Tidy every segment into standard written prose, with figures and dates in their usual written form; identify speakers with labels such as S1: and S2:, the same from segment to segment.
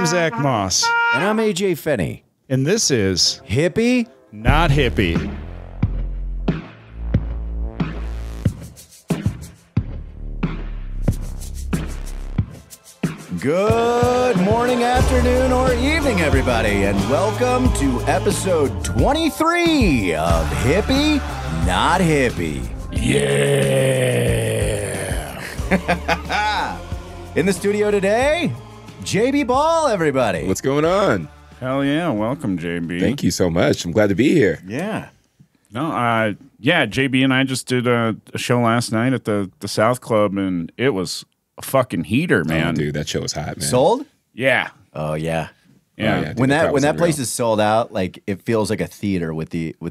S1: Zach Moss.
S2: And I'm AJ Fenney.
S1: And this is
S2: Hippie?
S1: Not Hippie.
S2: Good morning, afternoon, or evening, everybody, and welcome to episode 23 of Hippie, Not Hippie.
S1: Yeah.
S2: In the studio today, JB Ball, everybody.
S3: What's going on?
S1: Hell yeah. Welcome, JB.
S3: Thank you so much. I'm glad to be here.
S2: Yeah.
S1: No, yeah, JB and I just did a show last night at the South Club, and it was a fucking heater, man.
S3: Oh, dude, that show was hot, man.
S2: Sold?
S1: Yeah.
S2: Oh, yeah.
S1: Yeah.
S3: Oh, yeah. Dude,
S2: When
S3: the crowd was
S2: that place
S3: unreal.
S2: is sold out, like, it feels like a theater with the whole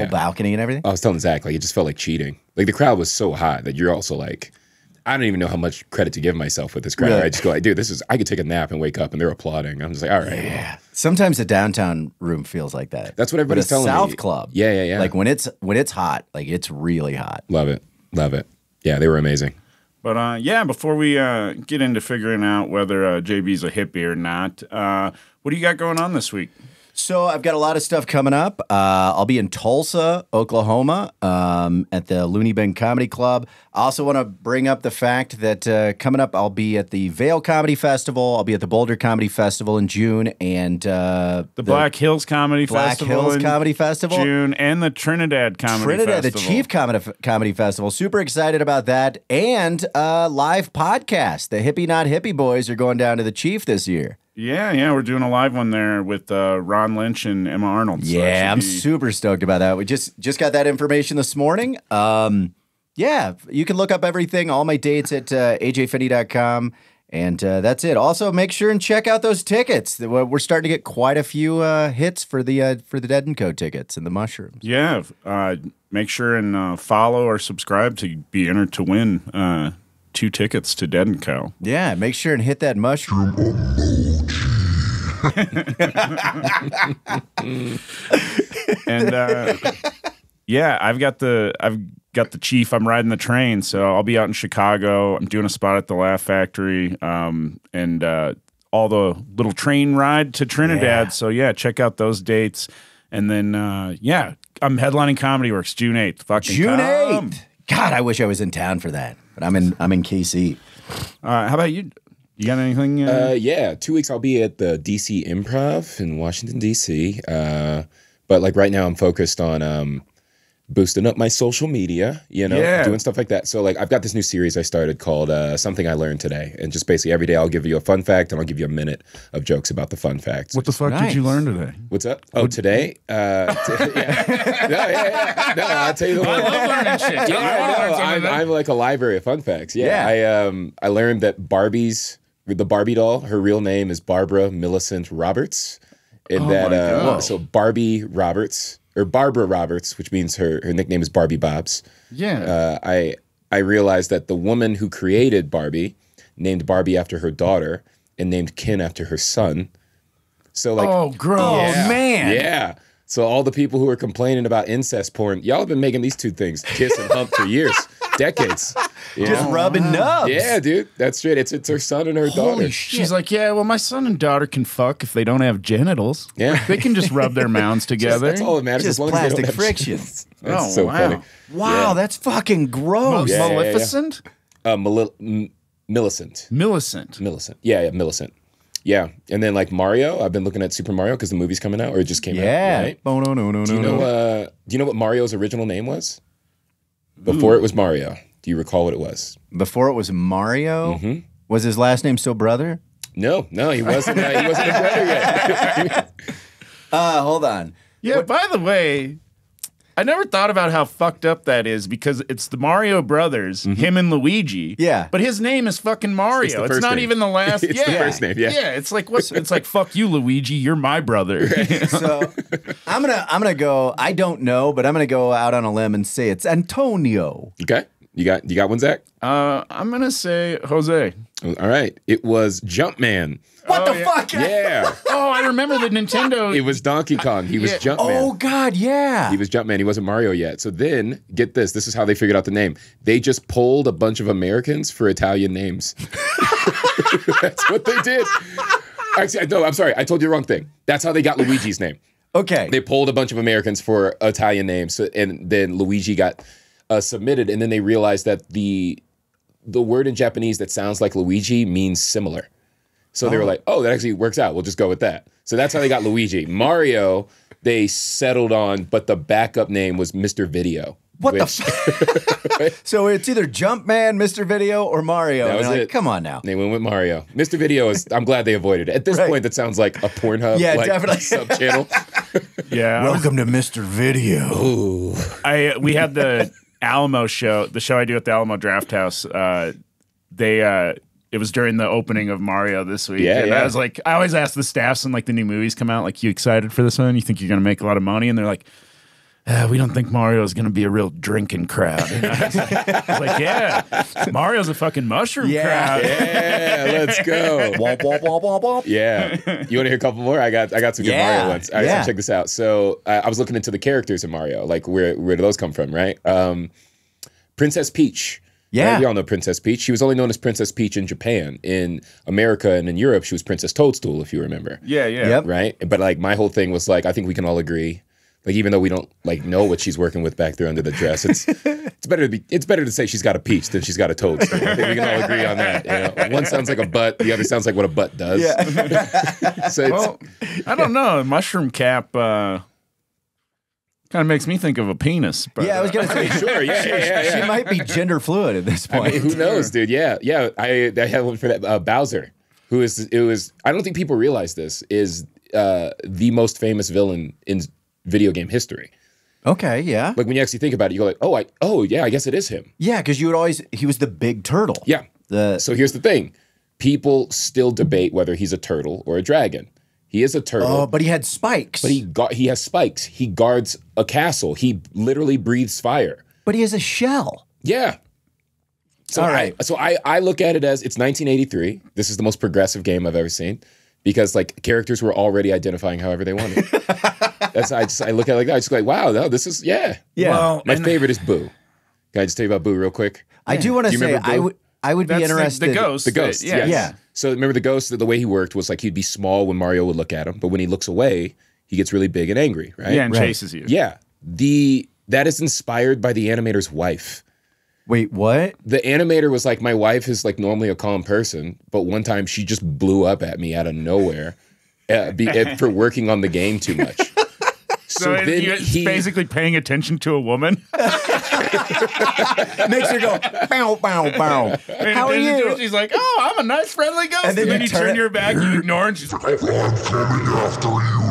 S2: balcony and everything.
S3: I was telling Zach, like, it just felt like cheating. Like, the crowd was so hot that you're also like, I don't even know how much credit to give myself with this crowd.
S2: Really?
S3: I just go like, dude, I could take a nap and wake up and they're applauding. I'm just like, all right.
S2: Yeah. Sometimes the downtown room feels like that.
S3: That's what everybody's
S2: but a
S3: telling me.
S2: South Club.
S3: Yeah.
S2: Like when it's hot, like it's really hot.
S3: Love it. Yeah, they were amazing.
S1: But yeah, before we get into figuring out whether JB's a hippie or not, what do you got going on this week?
S2: So I've got a lot of stuff coming up. I'll be in Tulsa, Oklahoma, at the Looney Bin Comedy Club. I also want to bring up the fact that coming up, I'll be at the Vail Comedy Festival. I'll be at the Boulder Comedy Festival in June, and
S1: the Black Hills Comedy Festival in
S2: Comedy Festival,
S1: June, and the Trinidad Comedy Festival.
S2: the Chief Comedy Festival. Super excited about that, and live podcast. The Hippie Not Hippie boys are going down to the Chief this year.
S1: Yeah, we're doing a live one there with Ron Lynch and Emma Arnold. So
S2: Yeah, I'm super stoked about that. We just got that information this morning. Yeah, you can look up everything, all my dates at ajfinney.com, and that's it. Also, make sure and check out those tickets. We're starting to get quite a few hits for the Dead & Co. tickets and the mushrooms.
S1: Yeah, make sure and follow or subscribe to be entered to win 2 tickets to Dead & Co.
S2: Yeah, make sure and hit that mushroom
S1: And yeah, I've got the Chief. I'm riding the train, so I'll be out in Chicago. I'm doing a spot at the Laugh Factory, and all the little train ride to Trinidad.
S2: Yeah.
S1: So yeah, check out those dates. And then yeah, I'm headlining Comedy Works June 8th. Fucking
S2: June
S1: come.
S2: 8th. God, I wish I was in town for that, but I'm in KC.
S1: How about you? You got anything?
S3: Yeah, 2 weeks I'll be at the DC Improv in Washington, DC. But like right now I'm focused on boosting up my social media, doing stuff like that. So like I've got this new series I started called Something I Learned Today. And just basically every day I'll give you a fun fact and I'll give you a minute of jokes about the fun facts.
S1: What the fuck did you learn today?
S3: What's up? Oh, today? Yeah. No, I'll tell you the one.
S1: I love learning shit.
S3: I'm like a library of fun facts. Yeah. I learned that the Barbie doll, her real name is Barbara Millicent Roberts. And so Barbie Roberts, or Barbara Roberts, which means her nickname is Barbie Bobs.
S1: Yeah.
S3: I realized that the woman who created Barbie named Barbie after her daughter and named Ken after her son. So like,
S1: oh, gross.
S2: Oh, man.
S3: Yeah. So all the people who are complaining about incest porn, y'all have been making these two things kiss and hump for years, decades.
S2: Just rubbing nubs.
S3: Yeah, dude. That's straight. It's her son and her daughter.
S2: Holy shit.
S1: She's like, yeah, well, my son and daughter can fuck if they don't have genitals.
S3: Yeah.
S1: They can just rub their mounds together.
S3: That's all that matters.
S2: Just
S3: as long as they
S2: plastic
S3: don't have
S2: friction.
S3: genitals. That's
S1: Oh,
S3: so
S1: wow.
S3: funny.
S2: Wow, that's fucking gross.
S3: Yeah.
S1: Maleficent?
S3: Millicent.
S1: Millicent.
S3: Yeah, Millicent. Yeah. And then like Mario, I've been looking at Super Mario because the movie's coming out, or it just came out.
S2: Yeah.
S3: Right?
S2: Oh, no.
S3: Do you know what Mario's original name was? Before it was Mario. Do you recall what it was?
S2: Before it was Mario? Was his last name still Brother?
S3: No, he wasn't. He wasn't a brother yet.
S2: Hold on.
S1: Yeah, by the way, I never thought about how fucked up that is because it's the Mario brothers, him and Luigi.
S2: Yeah.
S1: But his name is fucking Mario. It's
S3: first
S1: not
S3: name.
S1: even the last.
S3: It's the first name, yeah.
S1: Yeah, it's like it's like fuck you, Luigi. You're my brother.
S2: So I'm gonna go. I don't know, but I'm gonna go out on a limb and say it's Antonio.
S3: Okay. You got one, Zach?
S1: I'm gonna say Jose.
S3: All right. It was Jumpman.
S2: What the fuck?
S3: Yeah.
S1: Oh, I remember the Nintendo.
S3: It was Donkey Kong. He was Jumpman.
S2: Oh God, yeah.
S3: He was Jumpman. He wasn't Mario yet. So then, get this. This is how they figured out the name. They just polled a bunch of Americans for Italian names. That's what they did. Actually, no, I'm sorry. I told you the wrong thing. That's how they got Luigi's name.
S2: Okay.
S3: They polled a bunch of Americans for Italian names, and then Luigi got submitted, and then they realized that the word in Japanese that sounds like Luigi means similar. So they were like, oh, that actually works out. We'll just go with that. So that's how they got Luigi. Mario, they settled on, but the backup name was Mr. Video.
S2: What the So it's either Jumpman, Mr. Video, or Mario.
S3: That was
S2: like,
S3: it.
S2: Come on now.
S3: They went with Mario. Mr. Video is, I'm glad they avoided it. At this point, that sounds like a Pornhub
S2: definitely.
S3: sub-channel.
S1: Yeah.
S2: Welcome to Mr. Video.
S3: Ooh.
S1: We had the Alamo show, the show I do at the Alamo Draft House. It was during the opening of Mario this week.
S3: Yeah,
S1: and
S3: yeah.
S1: I was like, I always ask the staffs when like the new movies come out, like, you excited for this one? You think you're going to make a lot of money? And they're like, we don't think Mario is going to be a real drinking crowd. And I was like, yeah, Mario's a fucking mushroom crowd.
S3: Yeah, let's go.
S2: Womp, womp, womp, womp, womp.
S3: Yeah. You want to hear a couple more? I got some good Mario ones. All right, so check this out. So I was looking into the characters in Mario. Like, where do those come from, right? Princess Peach.
S2: Yeah.
S3: Right? We all know Princess Peach. She was only known as Princess Peach in Japan. In America and in Europe, she was Princess Toadstool, if you remember.
S1: Yeah.
S2: Yep.
S3: Right? But like, my whole thing was like, I think we can all agree, like, even though we don't like know what she's working with back there under the dress, it's better to say she's got a peach than she's got a toadstool. I think we can all agree on that. You know? One sounds like a butt, the other sounds like what a butt does.
S2: Yeah.
S3: So
S1: I don't know. Mushroom cap kind of makes me think of a penis. But,
S2: Yeah, I was going to say,
S3: sure, yeah.
S2: she might be gender fluid at this point.
S3: I mean, who knows, dude? Yeah. I had one for that Bowser, who is I don't think people realize this, is the most famous villain in video game history.
S2: Okay, yeah.
S3: Like, when you actually think about it, you go like, oh yeah, I guess it is him.
S2: Yeah, because he was the big turtle.
S3: Yeah. So here's the thing. People still debate whether he's a turtle or a dragon. He is a turtle.
S2: Oh, but he had spikes.
S3: But he has spikes. He guards a castle. He literally breathes fire.
S2: But he has a shell.
S3: Yeah. So
S2: All right.
S3: I look at it as, it's 1983. This is the most progressive game I've ever seen, because like, characters were already identifying however they wanted. I look at it like that. I just go like, wow, no, this is
S2: Yeah.
S1: Well,
S3: my favorite is Boo. Can I just tell you about Boo real quick?
S2: I do want to say, I would be
S1: that's
S2: interested.
S1: the ghost.
S3: The ghost,
S1: yes.
S2: Yeah.
S3: So remember, the ghost, the way he worked was like, he'd be small when Mario would look at him, but when he looks away, he gets really big and angry, right?
S1: Yeah, and chases you.
S3: Yeah. That is inspired by the animator's wife.
S2: Wait, what?
S3: The animator was like, my wife is like normally a calm person, but one time she just blew up at me out of nowhere for working on the game too much.
S1: So
S3: then
S1: he's basically paying attention to a woman.
S2: Makes her go, bow, bow, bow. How are you?
S1: She's like, oh, I'm a nice, friendly ghost. And then you turn your back, you ignore, and she's like,
S4: I'm coming after you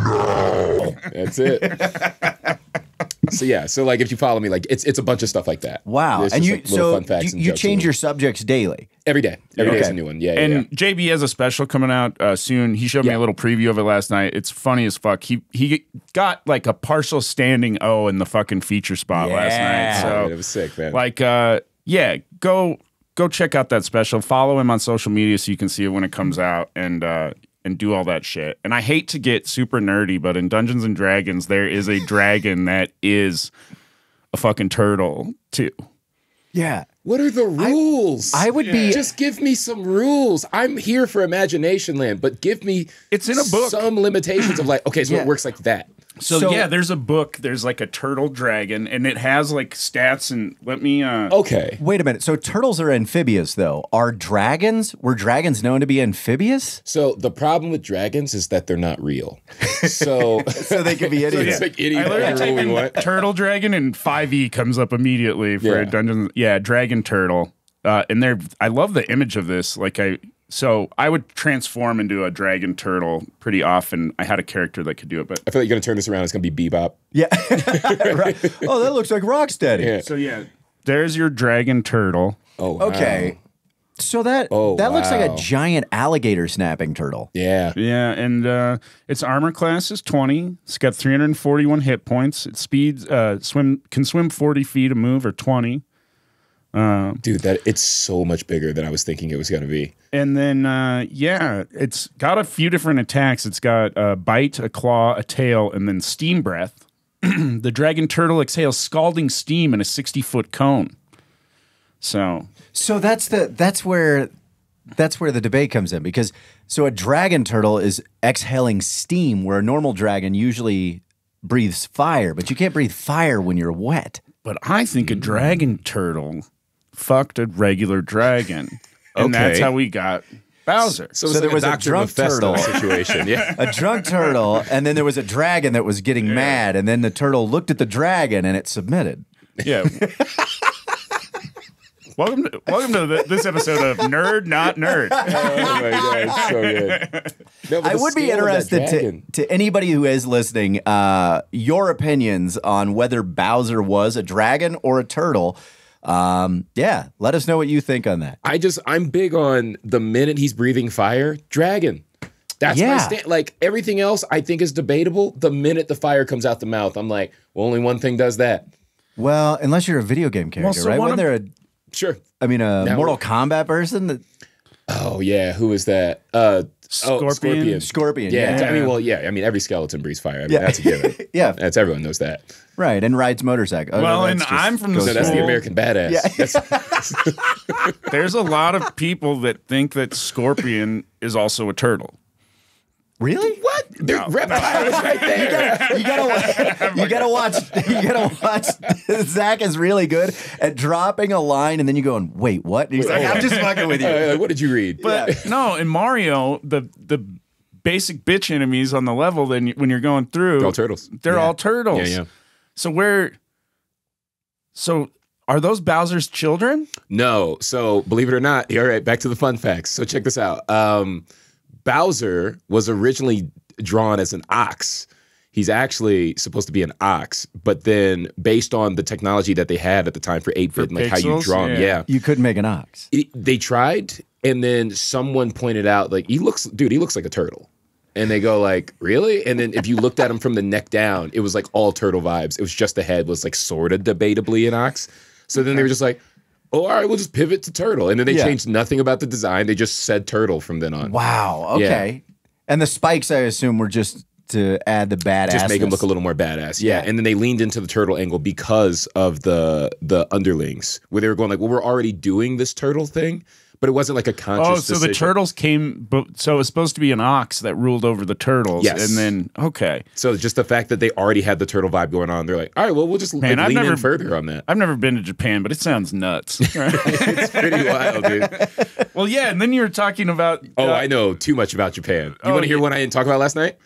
S4: now.
S3: That's it. So like, if you follow me, like, it's a bunch of stuff like that.
S2: Wow.
S3: It's
S2: And
S3: just,
S2: you
S3: like, little
S2: so
S3: fun facts and
S2: you
S3: jokes
S2: change
S3: and
S2: your subjects daily.
S3: every day. Every day is
S2: Okay.
S3: a new one. Yeah.
S1: and JB has a special coming out soon. He showed me a little preview of it last night. It's funny as fuck. He got like a partial standing O in the fucking feature spot last night. So
S3: it was sick, man.
S1: like, go check out that special. Follow him on social media so you can see it when it comes out, and do all that shit. And I hate to get super nerdy, but in Dungeons and Dragons, there is a dragon that is a fucking turtle too.
S2: Yeah.
S3: What are the rules?
S2: I would be
S3: just give me some rules. I'm here for Imagination Land, but give me
S1: It's in a book.
S3: some limitations of like, okay, so it works like that.
S1: So yeah, there's a book. There's like a turtle dragon, and it has like stats. And let me.
S3: Okay.
S2: Wait a minute. So turtles are amphibious, though. Were dragons known to be amphibious?
S3: So the problem with dragons is that they're not real. So
S2: So they could be anything.
S3: it's like any
S1: I literally
S3: rule
S1: type
S3: we
S1: in
S3: want.
S1: turtle dragon, and 5e comes up immediately for
S3: Yeah.
S1: Dungeons. Yeah, dragon turtle. And I love the image of this. So I would transform into a dragon turtle pretty often. I had a character that could do it, but
S3: I feel like you're gonna turn this around. It's gonna be Bebop.
S2: Yeah. Right. Oh, that looks like Rocksteady.
S3: Yeah.
S1: so yeah, there's your dragon turtle.
S3: Oh. Wow.
S2: Okay. So that looks like a
S3: wow.
S2: giant alligator snapping turtle.
S3: Yeah.
S1: Yeah, and its armor class is 20. It's got 341 hit points. Its speeds can swim 40 feet a move or 20.
S3: Dude, it's so much bigger than I was thinking it was gonna be.
S1: And then it's got a few different attacks. It's got a bite, a claw, a tail, and then steam breath. The dragon turtle exhales scalding steam in a 60-foot cone. So
S2: So that's where that's where the debate comes in because so a dragon turtle is exhaling steam where a normal dragon usually breathes fire, but you can't breathe fire when you're wet.
S1: But I think a dragon turtle fucked a regular dragon. And that's how we got Bowser.
S2: So there was a drunk turtle
S3: situation. Yeah.
S2: A drunk turtle, and then there was a dragon that was getting mad, and then the turtle looked at the dragon and it submitted.
S1: Yeah. Welcome to this episode of Nerd Not Nerd.
S3: Oh my God, so good. No,
S2: I would be interested to anybody who is listening, your opinions on whether Bowser was a dragon or a turtle. Yeah, let us know what you think on that.
S3: I'm big on the minute he's breathing fire, dragon. That's my stand. Like everything else, I think is debatable. The minute the fire comes out the mouth, I'm like, well, only one thing does that.
S2: Well, unless you're a video game character, right? When they're
S3: sure.
S2: I mean, a Mortal Kombat person.
S3: Oh yeah, who is that?
S1: Scorpion.
S2: Scorpion.
S3: Yeah.
S2: Yeah.
S3: I mean, well, yeah. I mean, every skeleton breathes fire. I mean, that's a given.
S2: Yeah.
S3: That's everyone knows that.
S2: Right, and rides motorcycle.
S1: Well, and I'm from the
S3: So that's the American badass.
S2: Yeah.
S1: There's a lot of people that think that Scorpion is also a turtle.
S2: Really?
S3: What? Dude, reptiles right there.
S2: You gotta watch. Zach is really good at dropping a line, and then you going, "Wait, what?" And he's like, "I'm just fucking with you."
S3: What did you read?
S1: But no, in Mario, the basic bitch enemies on the level, then when you're going through,
S3: They're all turtles.
S1: They're all turtles.
S3: Yeah.
S1: So are those Bowser's children?
S3: No. So believe it or not, all right, back to the fun facts. So check this out. Bowser was originally drawn as an ox. He's actually supposed to be an ox, but then based on the technology that they had at the time for 8-bit and like how you draw him,
S2: you could make an ox.
S3: They tried, and then someone pointed out like he looks like a turtle. And they go like, really? And then if you looked at him from the neck down, it was like all turtle vibes. It was just the head was like sort of debatably an ox. So then they were just like, oh, all right, we'll just pivot to turtle. And then they changed nothing about the design. They just said turtle from then on.
S2: Wow. Okay. Yeah. And the spikes, I assume, were just to add the badass.
S3: Just make him look a little more badass. Yeah. And then they leaned into the turtle angle because of the underlings, where they were going like, well, we're already doing this turtle thing. But it wasn't like a conscious decision.
S1: The turtles came, so it was supposed to be an ox that ruled over the turtles.
S3: Yes.
S1: And then, okay.
S3: So just the fact that they already had the turtle vibe going on, they're like, all right, well, we'll just lean in further on that.
S1: I've never been to Japan, but it sounds nuts.
S3: It's pretty wild, dude.
S1: Well, yeah, and then you were talking about...
S3: I know too much about Japan. You want to hear what I didn't talk about last night?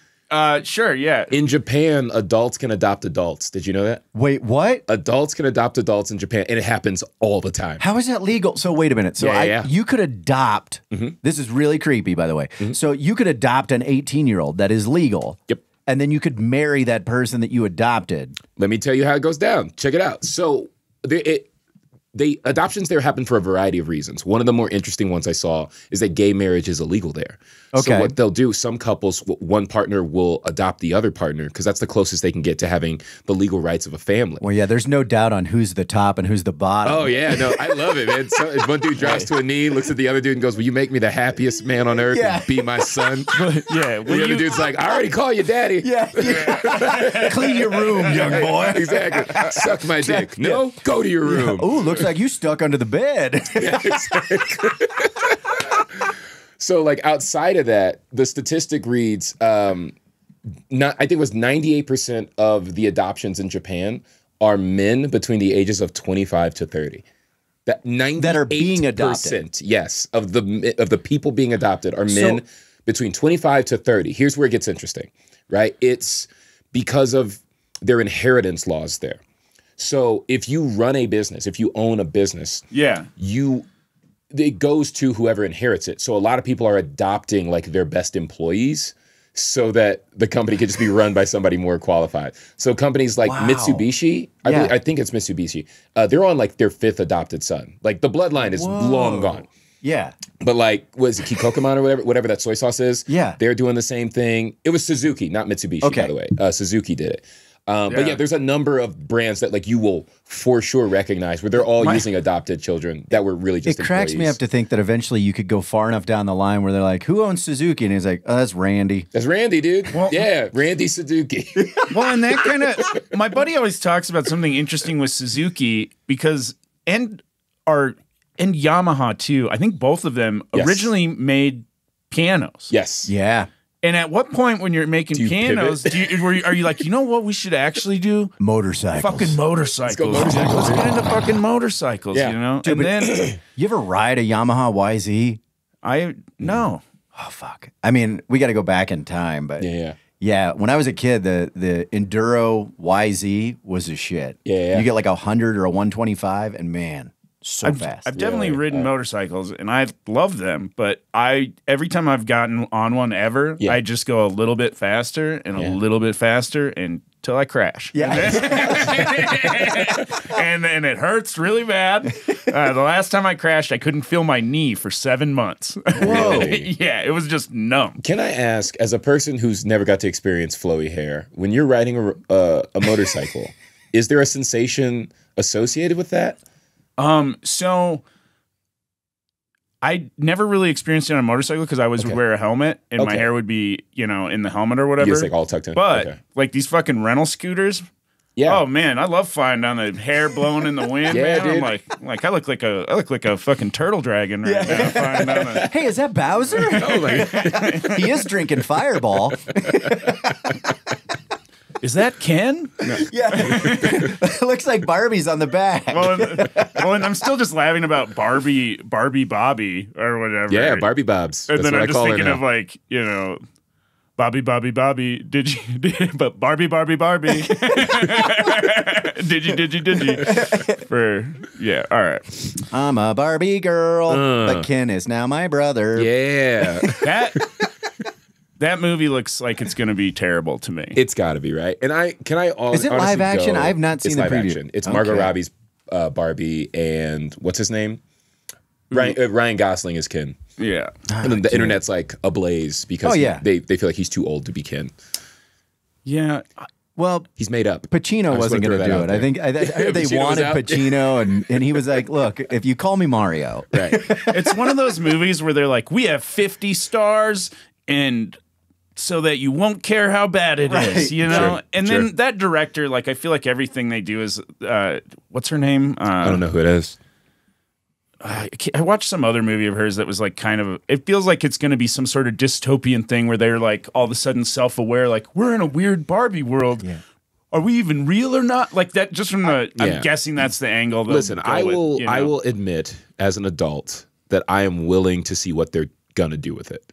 S1: Sure, yeah.
S3: In Japan, adults can adopt adults. Did you know that?
S2: Wait, what?
S3: Adults can adopt adults in Japan, and it happens all the time.
S2: How is that legal? So wait a minute. So you could adopt. This is really creepy, by the way. So you could adopt an 18-year-old that is legal.
S3: Yep.
S2: And then you could marry that person that you adopted.
S3: Let me tell you how it goes down. Check it out. So the adoptions there happen for a variety of reasons. One of the more interesting ones I saw is that gay marriage is illegal there.
S2: Okay.
S3: So what they'll do, some couples, one partner will adopt the other partner because that's the closest they can get to having the legal rights of a family.
S2: Well, yeah, there's no doubt on who's the top and who's the bottom.
S3: Oh, yeah. No, I love it, man. So, one dude drops to a knee, looks at the other dude and goes, will you make me the happiest man on earth and be my son?
S1: Yeah.
S3: The other dude's like, I already call you daddy.
S2: Yeah. Clean your room, young boy.
S3: Exactly. Suck my dick. No, go to your room.
S2: Ooh, looks like you stuck under the bed.
S3: Yeah, exactly. So, like, outside of that, the statistic reads, I think it was 98% of the adoptions in Japan are men between the ages of 25 to 30. That 98%
S2: that are being adopted.
S3: Yes, of the people being adopted are men between 25 to 30. Here's where it gets interesting, right? It's because of their inheritance laws there. So if you run a business, if you own a business, it goes to whoever inherits it. So a lot of people are adopting like their best employees so that the company could just be run by somebody more qualified. So companies like Mitsubishi, I think it's Mitsubishi, they're on like their 5th adopted son. Like the bloodline is long gone.
S2: Yeah.
S3: But like, was it Kikokoman or whatever that soy sauce is?
S2: Yeah.
S3: They're doing the same thing. It was Suzuki, not Mitsubishi, by the way. Suzuki did it. But yeah, there's a number of brands that like you will for sure recognize where they're all using adopted children that were really just
S2: It cracks me up to think that eventually you could go far enough down the line where they're like, who owns Suzuki? And he's like, oh, that's Randy.
S3: That's Randy, dude. Well, yeah, Randy Suzuki.
S1: Well, and that kind of, my buddy always talks about something interesting with Suzuki because, and our and Yamaha too. I think both of them originally made pianos.
S3: Yes.
S2: Yeah.
S1: And at what point when you're making pianos, are you like, you know what we should actually do?
S2: Motorcycles.
S1: Fucking motorcycles.
S3: Let's go motorcycles.
S1: Let's get into fucking motorcycles,
S3: Yeah.
S1: you know?
S2: Dude,
S1: and then
S2: you ever ride a Yamaha YZ?
S1: No.
S2: Oh, fuck. I mean, we got to go back in time, but
S3: Yeah.
S2: when I was a kid, the Enduro YZ was a shit.
S3: Yeah.
S2: You get like 100 or a 125, and man, so fast.
S1: I've definitely ridden motorcycles, and I love them. But every time I've gotten on one ever, I just go a little bit faster and a little bit faster until I crash.
S2: Yeah.
S1: And then it hurts really bad. The last time I crashed, I couldn't feel my knee for 7 months.
S3: Whoa.
S1: Yeah, it was just numb.
S3: Can I ask, as a person who's never got to experience flowy hair, when you're riding a motorcycle, is there a sensation associated with that?
S1: So I never really experienced it on a motorcycle because I would wear a helmet and my hair would be, in the helmet or whatever.
S3: It's like all tucked in.
S1: But like these fucking rental scooters.
S3: Yeah.
S1: Oh man, I love flying down the hair blowing in the wind, man.
S3: dude.
S1: I'm like I look like a fucking turtle dragon right now. Flying down the...
S2: Hey, is that Bowser?
S3: Oh my
S2: He is drinking Fireball.
S1: Is that Ken? No.
S2: Yeah. It looks like Barbie's on the back.
S1: Well, and I'm still just laughing about Barbie Bobby or whatever.
S3: Yeah, Barbie Bobs.
S1: And
S3: That's
S1: then
S3: what
S1: I'm
S3: I
S1: just
S3: call her
S1: thinking
S3: now.
S1: of like, Bobby, but Barbie. did you? All right.
S2: I'm a Barbie girl, but Ken is now my brother.
S3: Yeah.
S1: That movie looks like it's going to be terrible to me.
S3: It's got to be, right? And
S2: Is it live action? I've not seen the
S3: live
S2: preview.
S3: action. It's Margot Robbie's Barbie and what's his name? Ryan Gosling is Ken.
S1: Yeah.
S3: And then the internet's like ablaze because they feel like he's too old to be Ken.
S1: Yeah.
S2: Well,
S3: He's made up.
S2: Pacino wasn't going to do it. I heard they
S3: Pacino
S2: wanted
S3: was out.
S2: Pacino, and he was like, look, if you call me Mario.
S3: Right.
S1: It's one of those movies where they're like, we have 50 stars and so that you won't care how bad it is, you know?
S3: Sure,
S1: and
S3: sure.
S1: then that director, like, I feel like everything they do is, what's her name?
S3: I don't know who it is.
S1: I watched some other movie of hers that was like it feels like it's going to be some sort of dystopian thing where they're like all of a sudden self-aware, like we're in a weird Barbie world. Yeah. Are we even real or not? Like that, just from I'm guessing that's the angle.
S3: Listen, I will admit as an adult that I am willing to see what they're going to do with it.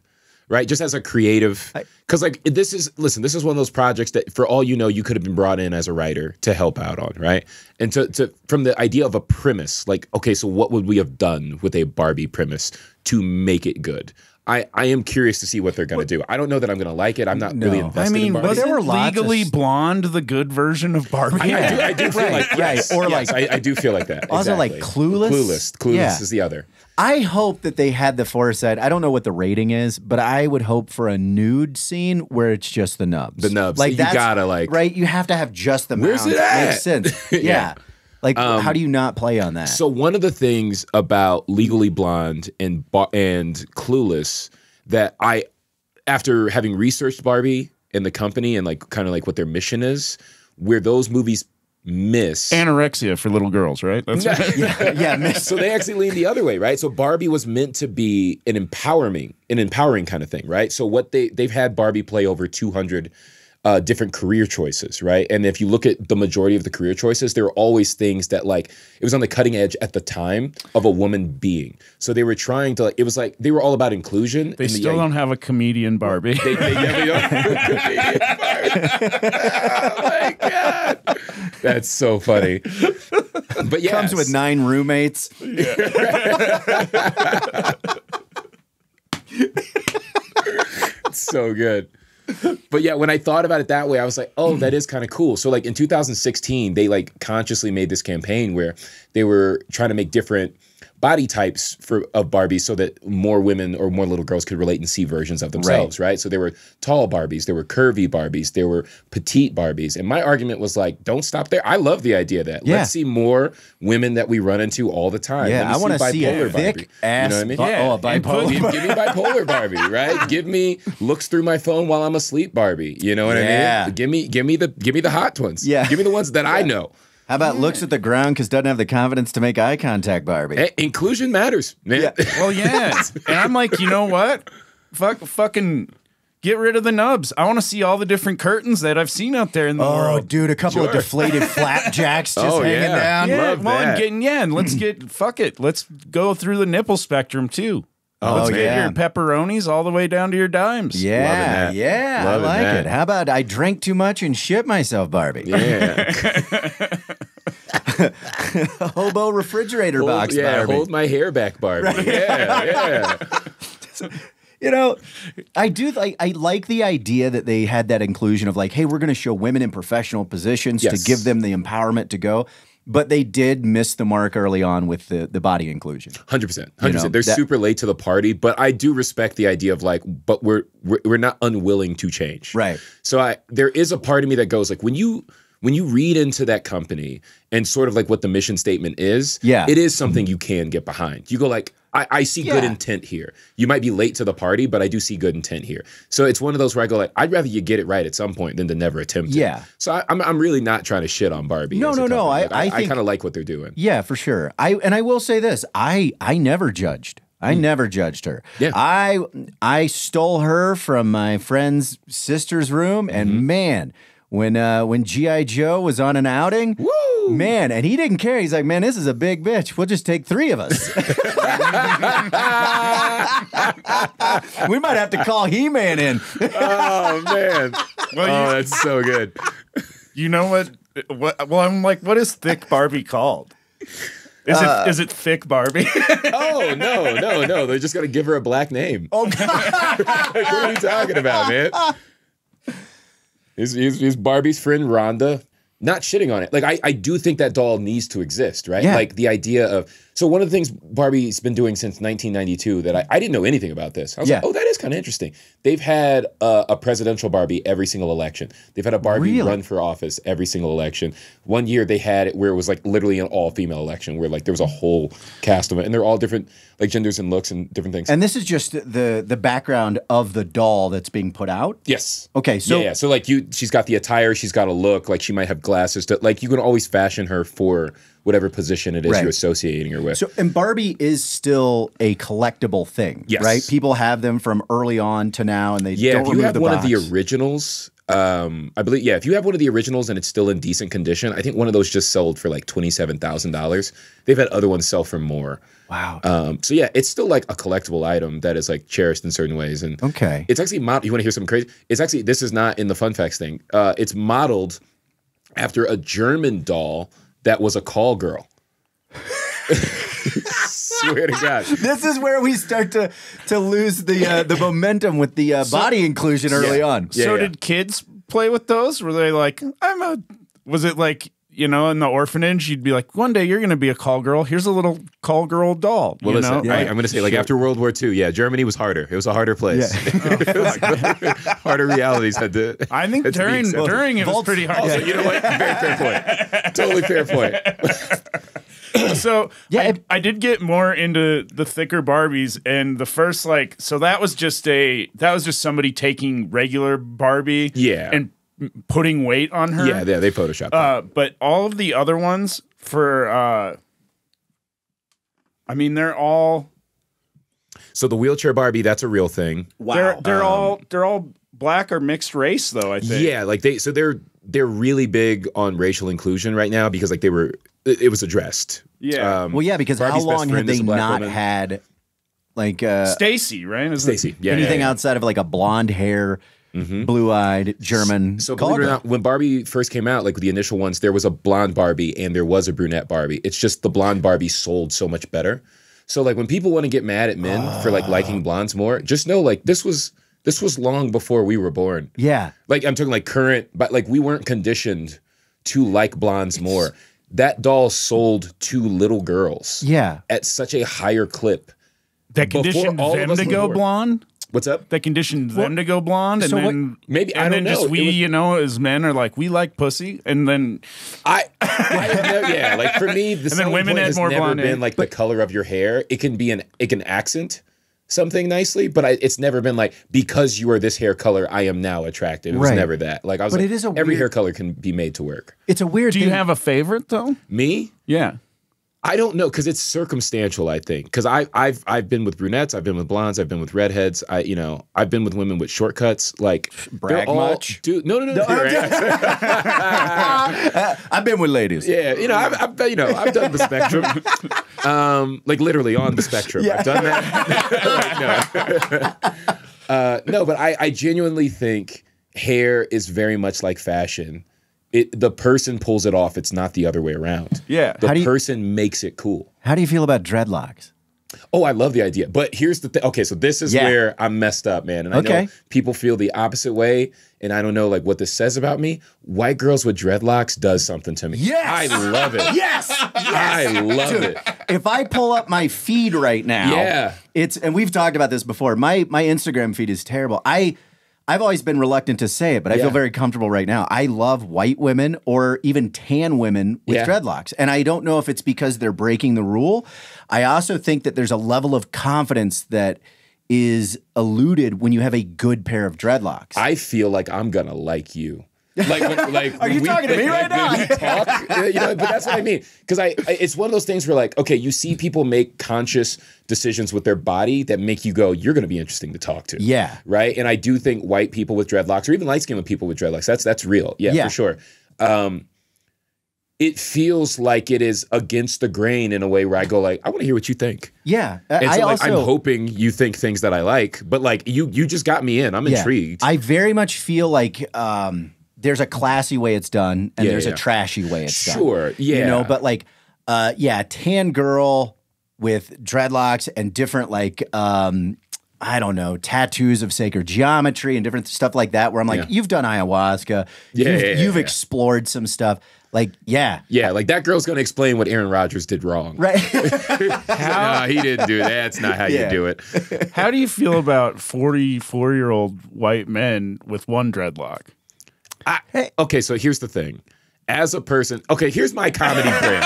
S3: Right, just as a creative, because this is one of those projects that, for all you know, you could have been brought in as a writer to help out on, right? And to from the idea of a premise, like, okay, so what would we have done with a Barbie premise to make it good? I am curious to see what they're going to do. I don't know that I'm going to like it. I'm not really invested in Barbie.
S1: Wasn't Legally Blonde the good version of Barbie?
S3: I do feel like yes,
S2: or
S3: yes, I do feel like that.
S2: Also,
S3: exactly.
S2: like Clueless
S3: is the other.
S2: I hope that they had the foresight. I don't know what the rating is, but I would hope for a nude scene where it's just the nubs.
S3: The nubs.
S2: Like
S3: You
S2: that's,
S3: gotta, like-
S2: right. You have to have just the
S3: Where's
S2: mounds.
S3: it at?
S2: Makes sense. Yeah. Like how do you not play on that?
S3: So one of the things about Legally Blonde and Clueless that after having researched Barbie and the company and like kind of like what their mission is, where those movies miss
S1: Anorexia for little girls, right? That's
S2: miss.
S3: So they actually lean the other way, right? So Barbie was meant to be an empowering kind of thing, right? So what they've had Barbie play over 200 different career choices, right? And if you look at the majority of the career choices, there were always things that like it was on the cutting edge at the time of a woman being. So they were trying to it was like they were all about inclusion.
S1: They still don't have a comedian Barbie.
S3: They definitely don't have a comedian Barbie. Oh my god, that's so funny. But yeah,
S2: Comes with 9 roommates.
S3: It's so good. But yeah, when I thought about it that way, I was like, oh, that is kind of cool. So like in 2016, they like consciously made this campaign where they were trying to make different body types of Barbies so that more women or more little girls could relate and see versions of themselves, right? So there were tall Barbies, there were curvy Barbies, there were petite Barbies. And my argument was like, don't stop there. I love the idea of that. Let's see more women that we run into all the time.
S2: Yeah, I want to see a thick
S3: Barbie.
S2: ass.
S3: You know what I mean?
S2: A bipolar.
S3: Give me bipolar Barbie, right? Give me looks through my phone while I'm asleep Barbie. You know what I mean? Give me the hot ones.
S2: Yeah.
S3: Give me the ones that I know.
S2: How about looks at the ground because doesn't have the confidence to make eye contact, Barbie?
S3: Hey, inclusion matters, man.
S2: Yeah.
S1: Well, yeah. And I'm like, you know what? Fucking get rid of the nubs. I want to see all the different curtains that I've seen out there in the world.
S2: Oh, dude, a couple of deflated flapjacks just hanging down.
S1: Yeah,
S3: Love
S1: well,
S3: that.
S1: and let's get, fuck it. Let's go through the nipple spectrum too. Let's get your pepperonis all the way down to your dimes.
S2: Yeah,
S3: Loving that.
S2: yeah,
S3: Loving
S2: I like
S3: that.
S2: it. How about I drank too much and shit myself, Barbie?
S3: Yeah.
S2: Hobo refrigerator box, Barbie.
S3: Hold my hair back, Barbie. Yeah.
S2: You know, I like the idea that they had that inclusion of like, hey, we're going to show women in professional positions to
S3: Yes.
S2: give them the empowerment to go. But they did miss the mark early on with the body inclusion.
S3: 100%. 100%.
S2: You know,
S3: They're super late to the party, but I do respect the idea of like, but we're not unwilling to change.
S2: Right.
S3: So there is a part of me that goes like, when you read into that company and sort of like what the mission statement is, it is something you can get behind. You go like, I see good intent here. You might be late to the party, but I do see good intent here. So it's one of those where I go like, I'd rather you get it right at some point than to never attempt it.
S2: Yeah.
S3: So I'm really not trying to shit on Barbie.
S2: No.
S3: Like, I
S2: think
S3: kind of like what they're doing.
S2: Yeah, for sure. I will say this: I never judged. I never judged her.
S3: Yeah.
S2: I stole her from my friend's sister's room, and man, when G.I. Joe was on an outing, man, and he didn't care. He's like, man, this is a big bitch. We'll just take 3 of us. We might have to call He-Man in.
S3: Oh man!
S1: Well,
S3: that's so good.
S1: You know what? Well, I'm like, what is thick Barbie called? Is it thick Barbie?
S3: Oh no! They're just gonna give her a black name. Oh God! What are you talking about, man? Is Barbie's friend Rhonda. Not shitting on it. Like, I do think that doll needs to exist, right?
S2: Yeah.
S3: Like, the idea of... So, one of the things Barbie's been doing since 1992 that I didn't know anything about this. I was like, oh, that is kind of interesting. They've had a presidential Barbie every single election. They've had a Barbie run for office every single election. One year, they had it where it was, like, literally an all-female election where, like, there was a whole cast of it. And they're all different, like, genders and looks and different things.
S2: And this is just the background of the doll that's being put out?
S3: Yes.
S2: Okay, so...
S3: Yeah. So, like, she's got the attire, she's got a look, like, she might have glasses. Like, you can always fashion her for whatever position it is you're associating her with.
S2: So, and Barbie is still a collectible thing, right? People have them from early on to now, and they don't remove the box.
S3: If you have one of the originals, I believe, if you have one of the originals and it's still in decent condition, I think one of those just sold for like $27,000. They've had other ones sell for more.
S2: Wow.
S3: So yeah, it's still like a collectible item that is like cherished in certain ways. And it's actually, you want to hear something crazy? It's actually, this is not in the fun facts thing. It's modeled after a German doll that was a call girl. Swear to God.
S2: This is where we start to lose the momentum with the body inclusion early on.
S1: So did kids play with those? Were they like, was it like, you know, in the orphanage, you'd be like, one day you're going to be a call girl. Here's a little call girl doll.
S3: Well, listen,
S1: know?
S3: I'm going to say, like, after World War II, Germany was harder. It was a harder place. Yeah. Harder realities had to.
S1: I think during it was pretty hard.
S3: Also, you know what? Fair point. Totally fair point.
S1: So I did get more into the thicker Barbies, and the first so that was just somebody taking regular Barbie, and putting weight on her.
S3: Yeah, they photoshopped that.
S1: But all of the other ones for, they're all.
S3: So the wheelchair Barbie, that's a real thing.
S1: Wow, they're all black or mixed race, though. I think.
S3: Yeah, like they're really big on racial inclusion right now because like it was addressed.
S1: Yeah.
S2: Well, yeah, because
S3: Barbie's
S2: how long had they not
S3: woman.
S2: had like
S1: Stacy, right?
S3: Stacy,
S2: anything outside of like a blonde hair, blue-eyed German?
S3: So believe it or not, when Barbie first came out, like the initial ones, there was a blonde Barbie and there was a brunette Barbie. It's just the blonde Barbie sold so much better. So like when people want to get mad at men for like liking blondes more, just know like this was long before we were born.
S2: Yeah.
S3: Like I'm talking like current, but like we weren't conditioned to like blondes more. That doll sold to little girls.
S2: Yeah.
S3: At such a higher clip.
S1: That conditioned them to go blonde?
S3: What's up?
S1: That conditioned them to go blonde, and then
S3: maybe I don't know.
S1: Just as men are like, we like pussy, and then
S3: like for me, the
S1: and then women had more
S3: has never
S1: blonde
S3: been like the color of your hair. It can be it can accent something nicely, but it's never been like, because you are this hair color, I am now attractive. It was never that. Like, I was like, every hair color can be made to work.
S2: It's a weird thing.
S1: Do you have a favorite, though?
S3: Me?
S1: Yeah.
S3: I don't know, because it's circumstantial, I think. Because I've been with brunettes, I've been with blondes, I've been with redheads. I've been with women with shortcuts. Like,
S2: brag much?
S3: Dude, no.
S2: I've been with ladies.
S3: Yeah, I've done the spectrum. Like literally on the spectrum. Yeah. I've done that. No, but I genuinely think hair is very much like fashion. The person pulls it off. It's not the other way around.
S1: Yeah.
S3: The person makes it cool.
S2: How do you feel about dreadlocks?
S3: Oh, I love the idea. But here's the thing. Okay, so this is where I'm messed up, man. And I know people feel the opposite way, and I don't know like what this says about me. White girls with dreadlocks does something to me.
S2: Yes!
S3: I love it.
S2: Yes!
S3: I love it.
S2: If I pull up my feed right now, and we've talked about this before, my Instagram feed is terrible. I've always been reluctant to say it, but I feel very comfortable right now. I love white women or even tan women with dreadlocks. And I don't know if it's because they're breaking the rule. I also think that there's a level of confidence that is eluded when you have a good pair of dreadlocks.
S3: I feel like I'm going to like you.
S2: Are you talking to me right now?
S3: When we talk, but that's what I mean. Because it's one of those things where like, okay, you see people make conscious decisions with their body that make you go, you're going to be interesting to talk to.
S2: Yeah.
S3: Right? And I do think white people with dreadlocks, or even light-skinned people with dreadlocks, that's real. Yeah, for sure. It feels like it is against the grain in a way where I go like, I want to hear what you think.
S2: Yeah.
S3: And so I'm hoping you think things that I like, but like you just got me in. I'm intrigued.
S2: I very much feel like there's a classy way it's done and there's a trashy way it's done.
S3: Sure, yeah.
S2: But like, tan girl with dreadlocks and different like, I don't know, tattoos of sacred geometry and different stuff like that where I'm like, you've done ayahuasca. You've explored some stuff. Like, yeah,
S3: like that girl's going to explain what Aaron Rodgers did wrong.
S2: Right.
S3: No, he didn't do that. That's not how you do it.
S1: How do you feel about 44-year-old white men with one dreadlock?
S3: Okay, so here's the thing. As a person, here's my comedy brand.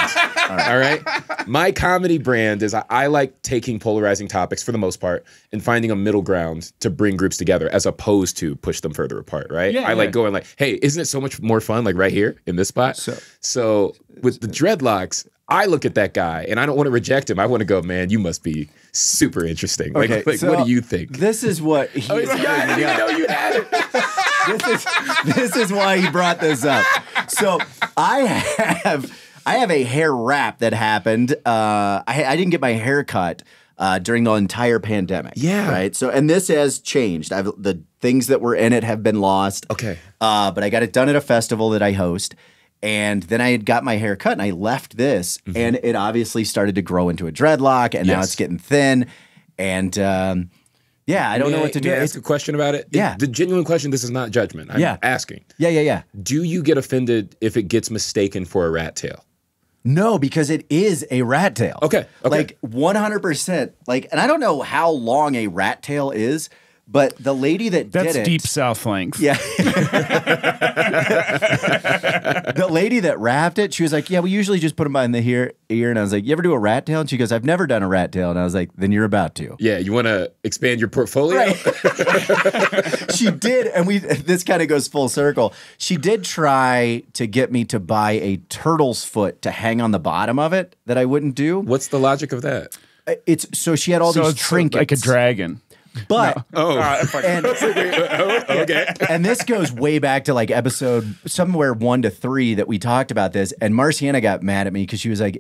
S3: All right? My comedy brand is I like taking polarizing topics for the most part and finding a middle ground to bring groups together as opposed to push them further apart, right? I like going like, hey, isn't it so much more fun like right here in this spot? So with the dreadlocks, I look at that guy and I don't want to reject him. I want to go, man, you must be super interesting. Like so what do you think?
S2: This is what he's
S3: I didn't know you had it.
S2: This is why he brought this up. So I have a hair wrap that happened. I didn't get my hair cut during the entire pandemic.
S3: Yeah.
S2: Right. So and this has changed. The things that were in it have been lost.
S3: Okay.
S2: But I got it done at a festival that I host. And then I had got my hair cut and I left this and it obviously started to grow into a dreadlock and now it's getting thin. And I don't know what to do.
S3: May I ask a question about it?
S2: Yeah.
S3: The genuine question, this is not judgment. I'm asking.
S2: Yeah.
S3: Do you get offended if it gets mistaken for a rat tail?
S2: No, because it is a rat tail.
S3: Okay.
S2: Like 100%. Like, and I don't know how long a rat tail is, but the lady that did it.
S1: That's deep south length.
S2: Yeah. The lady that wrapped it, she was like, yeah, we usually just put them behind the ear. And I was like, you ever do a rat tail? And she goes, I've never done a rat tail. And I was like, then you're about to.
S3: Yeah, you want to expand your portfolio?
S2: Right. She did. And this kind of goes full circle. She did try to get me to buy a turtle's foot to hang on the bottom of it that I wouldn't do.
S3: What's the logic of that?
S2: So she had all these trinkets.
S1: Like a dragon.
S2: But
S3: okay.
S2: And this goes way back to like episode somewhere 1 to 3 that we talked about this. And Marciana got mad at me because she was like,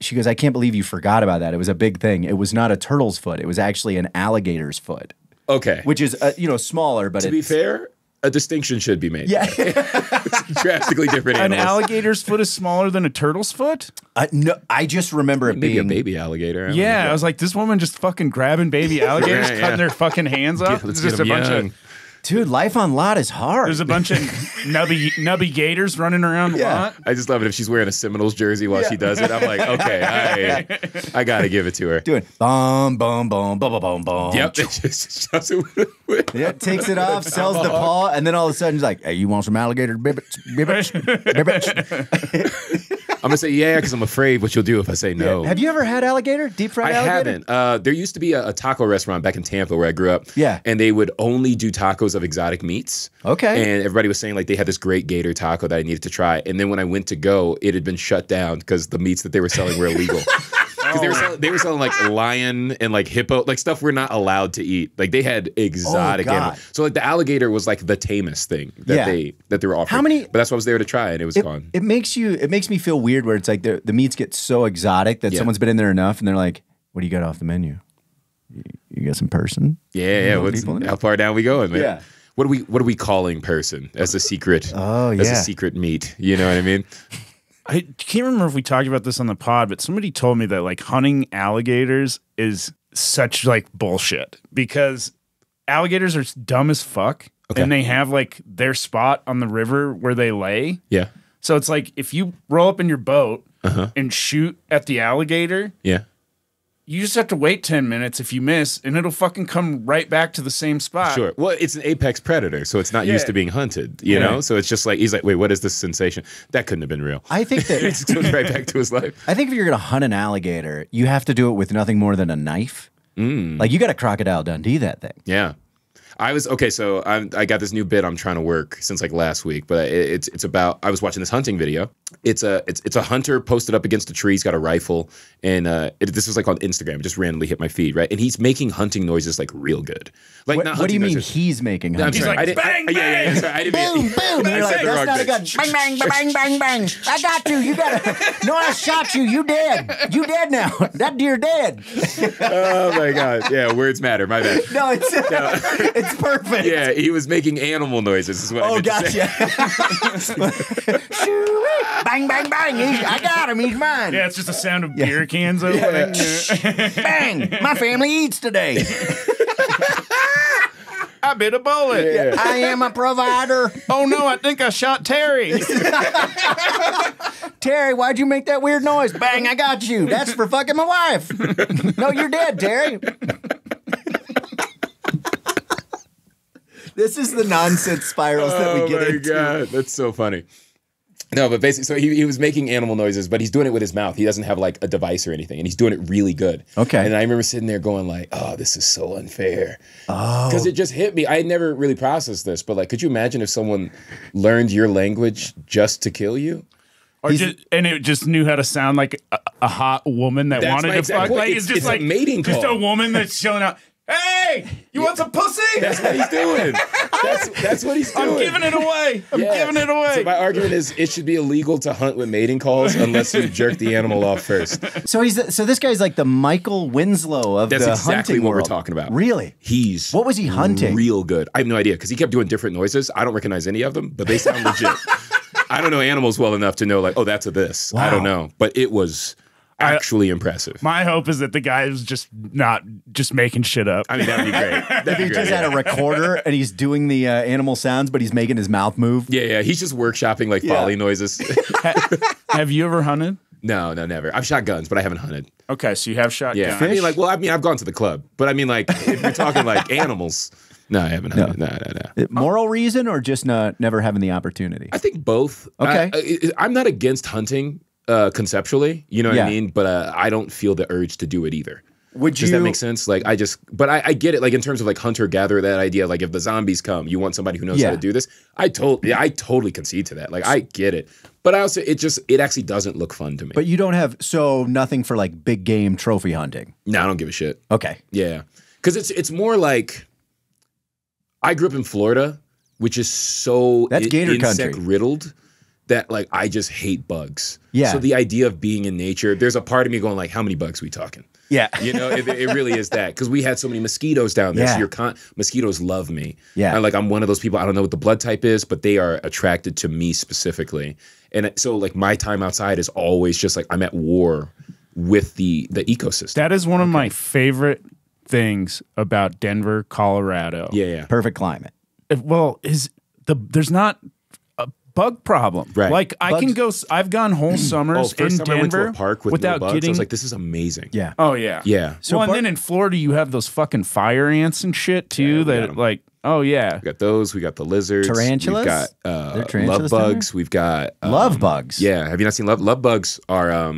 S2: she goes, I can't believe you forgot about that. It was a big thing. It was not a turtle's foot. It was actually an alligator's foot.
S3: Okay.
S2: Which is smaller, but
S3: to be fair, a distinction should be made.
S2: Yeah.
S3: It's drastically different animals.
S1: An alligator's foot is smaller than a turtle's foot?
S2: No, I just remember it being
S3: a baby alligator.
S1: I was like, this woman just fucking grabbing baby alligators, cutting their fucking hands off.
S3: Let's
S1: It's just
S3: get
S1: a
S3: 'em
S1: bunch
S3: young.
S1: of
S2: Dude, life on lot is hard.
S1: There's a bunch of nubby gators running around the lot.
S3: I just love it if she's wearing a Seminoles jersey while she does it. I'm like, okay, I got to give it to her.
S2: Doing bum, bum, bum, bum, bum, bum.
S3: Yep.
S2: Yeah, takes it off, sells the paw, and then all of a sudden he's like, hey, you want some alligator bibbits?
S3: I'm gonna say yeah because I'm afraid what you'll do if I say no.
S2: Have you ever had alligator? Deep fried alligator?
S3: I haven't. There used to be a taco restaurant back in Tampa where I grew up.
S2: Yeah.
S3: And they would only do tacos of exotic meats.
S2: Okay.
S3: And everybody was saying like they had this great gator taco that I needed to try. And then when I went to go, it had been shut down because the meats that they were selling were illegal. Because they were selling like lion and like hippo, like stuff we're not allowed to eat. Like they had exotic animals. So like the alligator was like the tamest thing that they were offering.
S2: How many?
S3: But that's what I was there to try, and it was gone.
S2: It makes me feel weird where it's like the meats get so exotic that someone's been in there enough, and they're like, "What do you got off the menu? You got some person?
S3: Yeah. How far down we going, man?
S2: Yeah.
S3: What are we calling person as a secret? As a secret meat. You know what I mean?
S1: I can't remember if we talked about this on the pod, but somebody told me that like hunting alligators is such like bullshit because alligators are dumb as fuck and they have like their spot on the river where they lay.
S3: Yeah.
S1: So it's like if you roll up in your boat and shoot at the alligator, you just have to wait 10 minutes if you miss, and it'll fucking come right back to the same spot.
S3: Sure. Well, it's an apex predator, so it's not used to being hunted, you know? So it's just like, he's like, wait, what is this sensation? That couldn't have been real.
S2: I think that
S3: it goes right back to his life.
S2: I think if you're going to hunt an alligator, you have to do it with nothing more than a knife. Like you got a Crocodile Dundee that thing.
S3: Yeah. So I got this new bit I'm trying to work since like last week, but it's about, I was watching this hunting video. It's a hunter posted up against a tree. He's got a rifle, and this was like on Instagram. It just randomly hit my feed, right? And he's making hunting noises like real good. Like
S2: what do you mean noises. He's making hunting?
S3: He's like bang, bang. Yeah. Sorry, I didn't
S2: boom, boom. And you're like, that's not a gun. Bang, bang, bang, bang, bang. I got you. You got to. No, I shot you. You dead. You dead now. That deer dead.
S3: Oh my god. Yeah, words matter. My bad.
S2: No, it's perfect.
S3: Yeah, he was making animal noises. Is what I meant
S2: to say. Bang, bang, bang. I got him. He's mine.
S1: Yeah, it's just the sound of beer cans opening.
S2: Bang. My family eats today.
S1: I bit a bullet.
S2: Yeah. I am a provider.
S1: Oh, no, I think I shot Terry.
S2: Terry, why'd you make that weird noise? Bang, I got you. That's for fucking my wife. No, you're dead, Terry. This is the nonsense spirals that we get into.
S3: Oh, my God. That's so funny. No, but basically, so he was making animal noises, but he's doing it with his mouth. He doesn't have like a device or anything, and he's doing it really good.
S2: Okay.
S3: And I remember sitting there going like, oh, this is so unfair.
S2: Oh.
S3: Because it just hit me. I had never really processed this, but like, could you imagine if someone learned your language just to kill you?
S1: Or and it just knew how to sound like a hot woman that wanted to fuck. Like, it's just like
S3: a mating call.
S1: Just a woman that's chilling out. Hey, you want some pussy?
S3: That's what he's doing. That's what he's doing.
S1: I'm giving it away. I'm giving it away.
S3: So my argument is it should be illegal to hunt with mating calls unless you jerk the animal off first.
S2: So this guy's like the Michael Winslow of the hunting world.
S3: That's exactly what we're talking about.
S2: Really?
S3: What
S2: was he hunting?
S3: Real good. I have no idea because he kept doing different noises. I don't recognize any of them, but they sound legit. I don't know animals well enough to know like, oh, that's a this. Wow. I don't know, but it was actually impressive.
S1: My hope is that the guy is just not just making shit up.
S3: I mean, that'd be great.
S2: If he just had a recorder and he's doing the animal sounds, but he's making his mouth move.
S3: Yeah. He's just workshopping like Foley noises.
S1: Have you ever hunted?
S3: No, never. I've shot guns, but I haven't hunted.
S1: Okay, so you have shot guns.
S3: I mean, I've gone to the club, but I mean, like, if you're talking like animals, no, I haven't hunted. No.
S2: Moral reason or just never having the opportunity?
S3: I think both.
S2: Okay.
S3: I'm not against hunting. Conceptually, you know what I mean? But I don't feel the urge to do it either. Does that make sense? Like I get it. Like in terms of like hunter-gatherer, that idea, like if the zombies come, you want somebody who knows how to do this. I totally concede to that. Like I get it. But I also, it actually doesn't look fun to me.
S2: But you don't have, nothing for like big game trophy hunting?
S3: No, I don't give a shit.
S2: Okay.
S3: Yeah. Because it's more like, I grew up in Florida, which is so insect riddled. That like I just hate bugs.
S2: Yeah.
S3: So the idea of being in nature, there's a part of me going like, how many bugs are we talking?
S2: Yeah.
S3: You know, it really is that because we had so many mosquitoes down there.
S2: Yeah.
S3: So mosquitoes love me.
S2: Yeah.
S3: And like I'm one of those people. I don't know what the blood type is, but they are attracted to me specifically. And so like my time outside is always just like I'm at war with the ecosystem.
S1: That is one of my favorite things about Denver, Colorado.
S3: Yeah.
S2: Perfect climate.
S1: There's not bug problem.
S3: Right.
S1: Like I can go. I've gone whole summers in Denver
S3: I went to a park with
S1: without
S3: no bugs,
S1: getting.
S3: I was like, this is amazing.
S2: Yeah.
S1: Oh yeah.
S3: Yeah.
S1: So and then in Florida you have those fucking fire ants and shit too.
S3: Yeah,
S1: that like Oh yeah.
S3: We got those. We got the lizards.
S2: Tarantulas?
S3: We've got
S2: tarantulas
S3: love
S2: down
S3: bugs. We've got
S2: love bugs.
S3: Yeah. Have you not seen love bugs? Are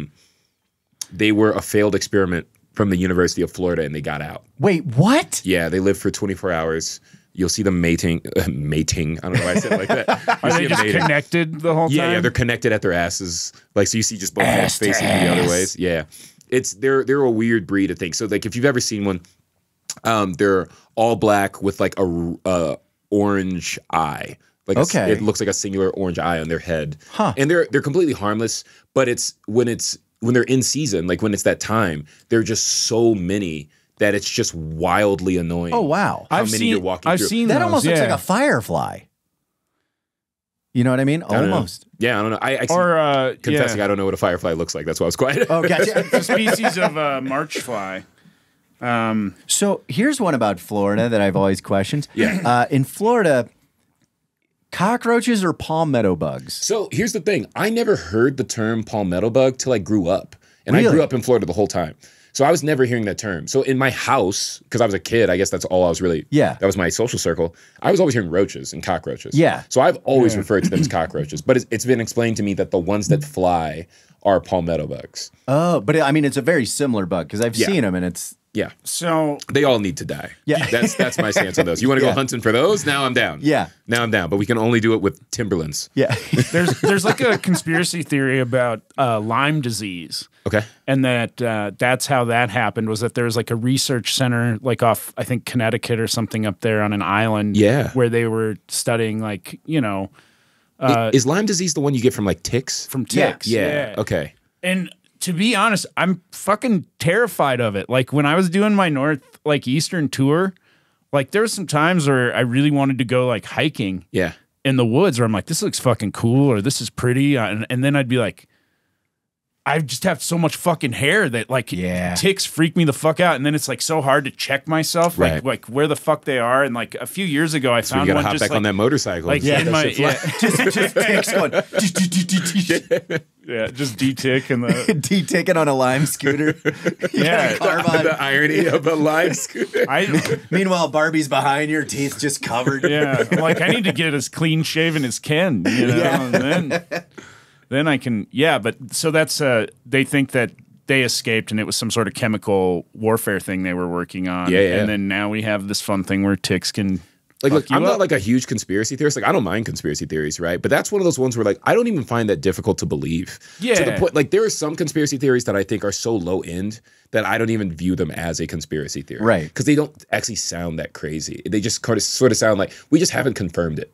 S3: they were a failed experiment from the University of Florida, and they got out.
S2: Wait, what?
S3: Yeah, they live for 24 hours. You'll see them mating. Mating. I don't know why I said it like that.
S1: Are they just connected the whole time?
S3: Yeah, they're connected at their asses. Like, so you see just both heads facing the other ways. Yeah, they're a weird breed of things. So like, if you've ever seen one, they're all black with like a orange eye. Like it looks like a singular orange eye on their head. Huh. And they're completely harmless. But it's when they're in season, like when it's that time, there are just so many that it's just wildly annoying.
S2: Oh wow!
S3: I've seen
S2: that.
S1: Those,
S2: almost looks like a firefly. You know what I mean? Almost.
S3: Yeah, I don't know. I confessing, I don't know what a firefly looks like. That's why I was quiet.
S2: Oh, gotcha.
S1: It's a species of march fly.
S2: So here's one about Florida that I've always questioned.
S3: Yeah.
S2: In Florida, cockroaches or palmetto bugs?
S3: So here's the thing. I never heard the term palmetto bug till I grew up. And I grew up in Florida the whole time. So I was never hearing that term. So in my house, because I was a kid, I guess that's all I was really, that was my social circle. I was always hearing roaches and cockroaches.
S2: Yeah.
S3: So I've always referred to them as cockroaches. But it's been explained to me that the ones that fly are palmetto bugs.
S2: Oh, but I mean, it's a very similar bug because I've seen them and it's...
S3: Yeah.
S1: So
S3: they all need to die.
S2: Yeah.
S3: That's my stance on those. You want to go hunting for those? Now I'm down.
S2: Yeah.
S3: Now I'm down. But we can only do it with Timberlands.
S2: Yeah.
S1: there's like a conspiracy theory about Lyme disease.
S3: Okay.
S1: And that's how that happened, was that there was like a research center like off, I think, Connecticut or something up there on an island.
S3: Yeah.
S1: Where they were studying like,
S3: is Lyme disease the one you get from like ticks?
S1: From ticks.
S3: Yeah. Okay.
S1: And to be honest, I'm fucking terrified of it. Like when I was doing my Eastern tour, like there were some times where I really wanted to go like hiking in the woods where I'm like, this looks fucking cool or this is pretty. And then I'd be like, I just have so much fucking hair that like ticks freak me the fuck out. And then it's like so hard to check myself, like where the fuck they are. And like a few years ago, I found
S3: you gotta
S1: one
S3: hop
S1: just
S3: back on that motorcycle.
S1: Like in my,
S2: just ticks going.
S1: Just D-tick and the
S2: D-ticking on a Lime scooter.
S3: The irony of a Lime scooter.
S2: Meanwhile, Barbie's behind your teeth just covered.
S1: Yeah, I'm like I need to get as clean shaven as Ken, and then I can. Yeah, but so that's they think that they escaped and it was some sort of chemical warfare thing they were working on.
S3: Yeah.
S1: And then now we have this fun thing where ticks can.
S3: Like, look, I'm not like a huge conspiracy theorist. Like, I don't mind conspiracy theories, right? But that's one of those ones where, like, I don't even find that difficult to believe.
S1: Yeah.
S3: To the point, like, there are some conspiracy theories that I think are so low end that I don't even view them as a conspiracy theory,
S2: right? Because
S3: they don't actually sound that crazy. They just sort of sound like we just haven't confirmed it.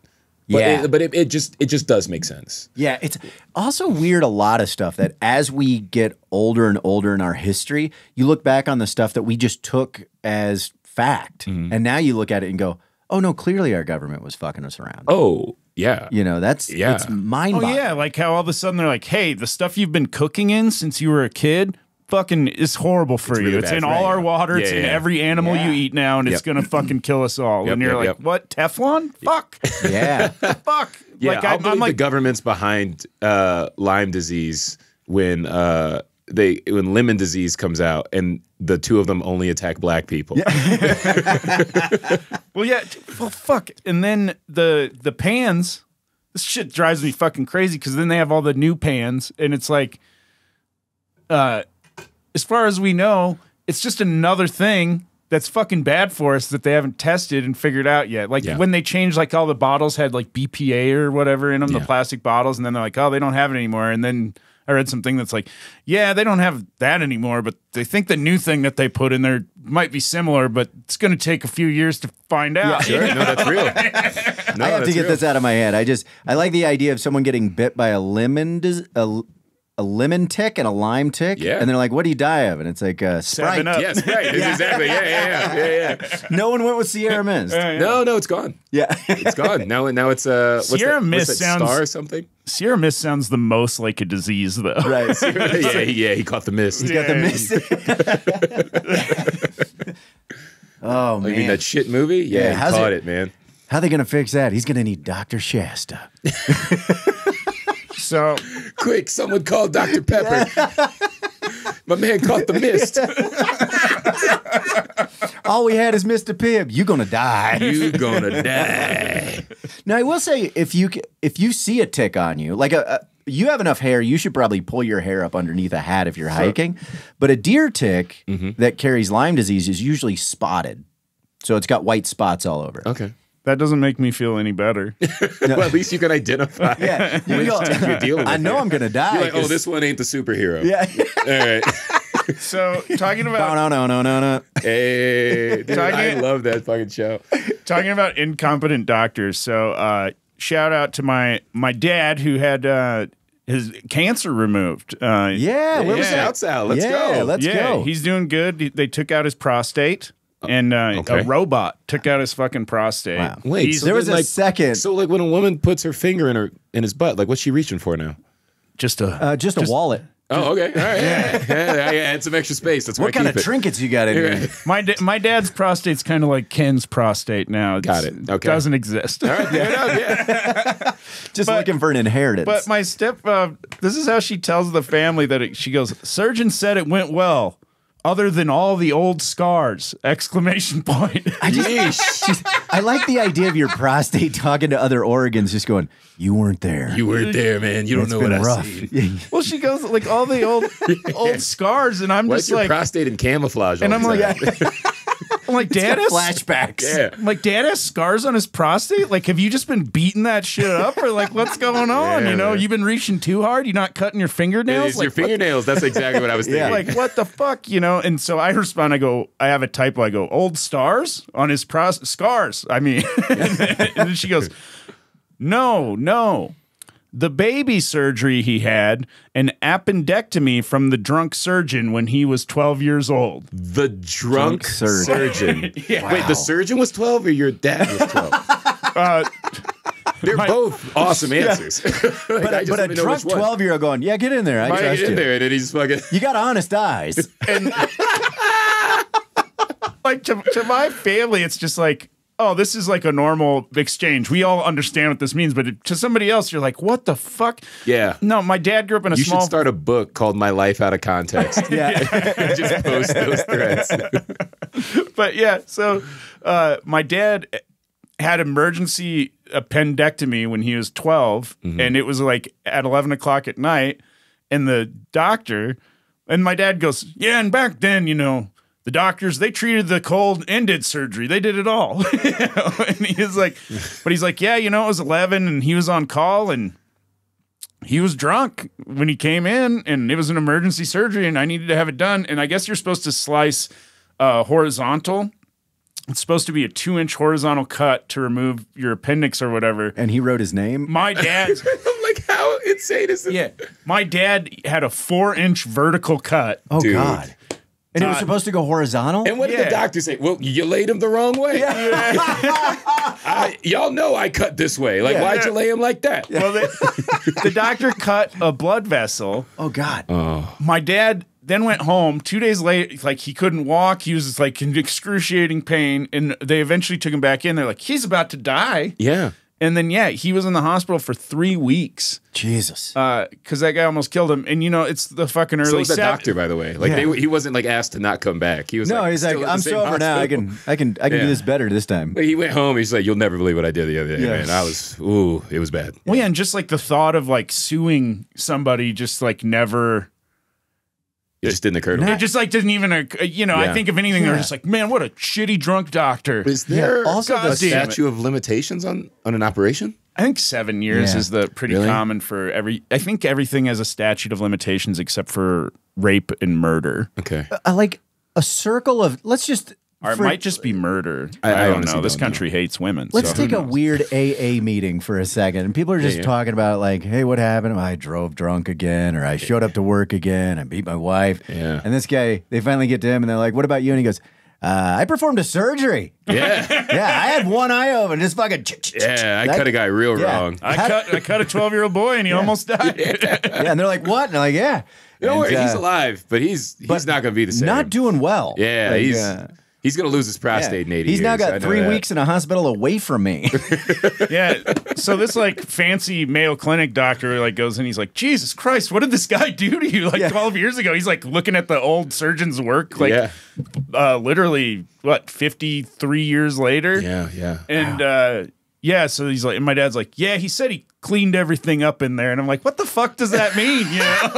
S3: But it just does make sense.
S2: Yeah, it's also weird. A lot of stuff that as we get older and older in our history, you look back on the stuff that we just took as fact, and now you look at it and go, oh no, clearly our government was fucking us around.
S3: Oh, yeah.
S2: It's mind-boggling.
S1: Oh yeah, like how all of a sudden they're like, hey, the stuff you've been cooking in since you were a kid fucking is horrible for you.
S3: Really
S1: it's
S3: bad
S1: in
S3: for
S1: all
S3: you.
S1: our water. It's in every animal you eat now, and it's gonna fucking kill us all. And you're like, what? Teflon? Fuck.
S2: Yeah.
S1: Fuck.
S3: Yeah,
S1: like,
S3: I'm like
S1: like
S3: the government's behind Lyme disease when lemon disease comes out and the two of them only attack black people.
S1: Well, fuck. And then the pans, this shit drives me fucking crazy because then they have all the new pans and it's like, as far as we know, it's just another thing that's fucking bad for us that they haven't tested and figured out yet. Like when they changed, like all the bottles had like BPA or whatever in them, the plastic bottles, and then they're like, oh, they don't have it anymore. And then I read something that's like, yeah, they don't have that anymore, but they think the new thing that they put in there might be similar, but it's going to take a few years to find out.
S3: Yeah, sure. No, that's real.
S2: I have to get this out of my head. I like the idea of someone getting bit by a lemon tick and a lime tick, and they're like, what do you die of? And it's like Sprite.
S1: 7 Up.
S3: Yes, right. Exactly. Yeah.
S2: No one went with Sierra Mist.
S3: No, it's gone.
S2: Yeah.
S3: It's gone. Now it's
S1: Sierra Mist sounds
S3: Star or something?
S1: Sierra Mist sounds the most like a disease, though.
S2: Right.
S3: He caught the mist.
S2: He's got the mist. Oh, man.
S3: You mean that shit movie? Yeah, he caught it, man.
S2: How are they going to fix that? He's going to need Dr. Shasta.
S1: So
S3: quick, someone call Dr. Pepper. My man caught the mist.
S2: All we had is Mr. Pibb. You gonna die.
S3: You gonna die.
S2: Now I will say, if you see a tick on you, like you have enough hair, you should probably pull your hair up underneath a hat if you're hiking. But a deer tick that carries Lyme disease is usually spotted, so it's got white spots all over.
S3: Okay.
S1: That doesn't make me feel any better.
S3: Well, at least you can identify.
S2: Yeah,
S3: You're dealing with
S2: I know
S3: it.
S2: I'm gonna die.
S3: You're like, oh, this one ain't the superhero.
S2: Yeah.
S3: All right.
S1: So talking about
S2: No.
S3: Hey, dude, I
S1: Talking-
S3: love that fucking show.
S1: talking about incompetent doctors. So shout out to my dad who had his cancer removed.
S2: Yeah, where was that?
S3: Sal. Let's
S2: Yeah,
S3: go.
S2: let's go.
S1: He's doing good. They took out his prostate. And
S3: okay.
S1: a robot took out his fucking prostate.
S2: Wow.
S3: Wait,
S1: He's
S2: There was
S3: then,
S2: a second,
S3: So, like, when a woman puts her finger in his butt, like, what's she reaching for now?
S1: just a
S2: just a wallet.
S3: Oh, okay. All right. Yeah, I had some extra space. That's why
S2: What
S3: I
S2: kind
S3: keep
S2: of
S3: it.
S2: trinkets you got in here?
S1: my dad's prostate's kind of like Ken's prostate now.
S3: Got it. Okay.
S1: Doesn't exist.
S3: All right. Yeah.
S2: Just looking for an inheritance.
S1: But my this is how she tells the family that she goes, surgeon said it went well, other than all the old scars! Exclamation point.
S2: I like the idea of your prostate talking to other organs, just going, "You weren't there.
S3: You weren't there, man. You don't
S2: It's
S3: know
S2: been
S3: what I
S2: rough."
S3: see.
S1: Well, she goes like all the old scars, and I'm
S3: What's
S1: just
S3: your
S1: like,
S3: prostate in camouflage?
S1: and
S3: all
S1: I'm
S3: the
S1: like,
S3: time?
S1: I'm like, Dad has
S2: Flashbacks.
S3: Yeah.
S1: I'm like, Dad has scars on his prostate. Like, have you just been beating that shit up, or like, what's going on?
S3: Yeah,
S1: you know,
S3: man.
S1: you've been reaching too hard. You're not cutting your fingernails.
S3: It's
S1: Like,
S3: your fingernails. That's exactly what I was thinking.
S2: Yeah.
S1: like what the fuck, you know? And so I respond. I go, I have a typo. I go, old stars on his scars. I mean, and then she goes, no. The baby surgery he had, an appendectomy from the drunk surgeon when he was 12 years old.
S3: The drunk surgeon.
S1: Yeah.
S3: Wait, the surgeon was 12 or your dad was 12? They're both awesome answers. Like, I just
S2: But a
S3: wanna know
S2: drunk
S3: which one.
S2: 12-year-old going, "Yeah, get in there. I
S3: Might
S2: trust
S3: get in
S2: you.
S3: there, and then he's fucking.
S2: You got honest eyes."
S1: And like to my family, it's just like, oh, this is like a normal exchange. We all understand what this means, but to somebody else, you're like, what the fuck?
S3: Yeah.
S1: No, my dad grew up in a
S3: You
S1: small.
S3: should start a book called "My Life Out of Context."
S2: Yeah.
S3: Just post those threads.
S1: But yeah, so my dad had emergency appendectomy when he was 12, and it was like at 11 o'clock at night, and the doctor, and my dad goes, yeah, and back then, you know, the doctors, they treated the cold and did surgery. They did it all. You know? And he's like, but he's like, yeah, you know, it was 11 and he was on call and he was drunk when he came in and it was an emergency surgery and I needed to have it done. And I guess you're supposed to slice horizontal. It's supposed to be a 2-inch horizontal cut to remove your appendix or whatever.
S2: And he wrote his name.
S1: My dad,
S3: I'm like, how insane is this?
S1: yeah, my dad had a 4-inch vertical cut.
S2: Oh
S3: Dude.
S2: God. And it was supposed to go horizontal?
S3: And what did
S1: Yeah.
S3: the doctor say? Well, you laid him the wrong way. Y'all know I cut this way. Like, why'd you lay him like that?
S1: Well, the doctor cut a blood vessel.
S2: Oh God.
S1: My dad then went home 2 days later. Like he couldn't walk. He was just like in excruciating pain. And they eventually took him back in. They're like, he's about to die.
S3: Yeah.
S1: And then, yeah, he was in the hospital for 3 weeks
S2: Jesus.
S1: because that guy almost killed him. And, you know, it's the fucking early
S3: So was the
S1: 70s.
S3: doctor, by the way. Like he wasn't like asked to not come back. He was
S2: No,
S3: like,
S2: he's like,
S3: still at the
S2: "I'm
S3: same
S2: sober now. I
S3: hospital."
S2: can do this better this time."
S3: But he went home. He's like, you'll never believe what I did the other day,
S2: Yeah.
S3: man. It was bad.
S1: Well, yeah, and just like the thought of like suing somebody just like never...
S3: It just didn't occur to me.
S1: It just like didn't even, you know, I
S3: Yeah.
S1: think if anything, they're
S2: Yeah.
S1: just like, man, what a shitty drunk doctor.
S3: Is there
S2: also
S3: a
S2: the-
S3: statute of limitations on an operation?
S1: I think 7 years
S2: Yeah.
S1: is the pretty
S3: Really?
S1: common for I think everything has a statute of limitations except for rape and murder.
S3: Okay.
S2: I like a circle of, let's just,
S1: Or it
S2: for-
S1: might just be murder.
S3: I
S1: I don't
S3: honestly
S1: know. This
S3: don't know.
S1: country hates women.
S2: let's
S1: so
S2: take
S1: who
S2: a
S1: knows?
S2: weird AA meeting for a second. And people are just
S3: Yeah.
S2: talking about like, hey, what happened? I drove drunk again, or I showed up to work again. I beat my wife.
S3: Yeah.
S2: And this guy, they finally get to him and they're like, what about you? And he goes, I performed a surgery.
S3: Yeah.
S2: Yeah, I had one eye open, just fucking.
S3: Yeah, I
S2: That-
S3: cut a guy real
S2: yeah.
S3: wrong.
S1: I cut a 12-year-old boy and he almost died.
S2: Yeah, and they're like, what? And they're like, yeah.
S3: Don't
S2: And,
S3: worry, he's alive, but he's not going to be the same.
S2: Not doing well.
S3: Yeah,
S2: Like,
S3: he's He's going to lose his prostate in 80
S2: He's
S3: years.
S2: now got
S3: I know
S2: 3
S3: that.
S2: weeks in a hospital away from me.
S1: Yeah. So this like fancy Mayo Clinic doctor like goes in. He's like, Jesus Christ, what did this guy do to you? Like 12 years ago. He's like looking at the old surgeon's work. Like literally, what, 53 years later?
S3: Yeah, yeah.
S1: And yeah, so he's like, and my dad's like, yeah, he said he cleaned everything up in there. And I'm like, what the fuck does that mean? You know?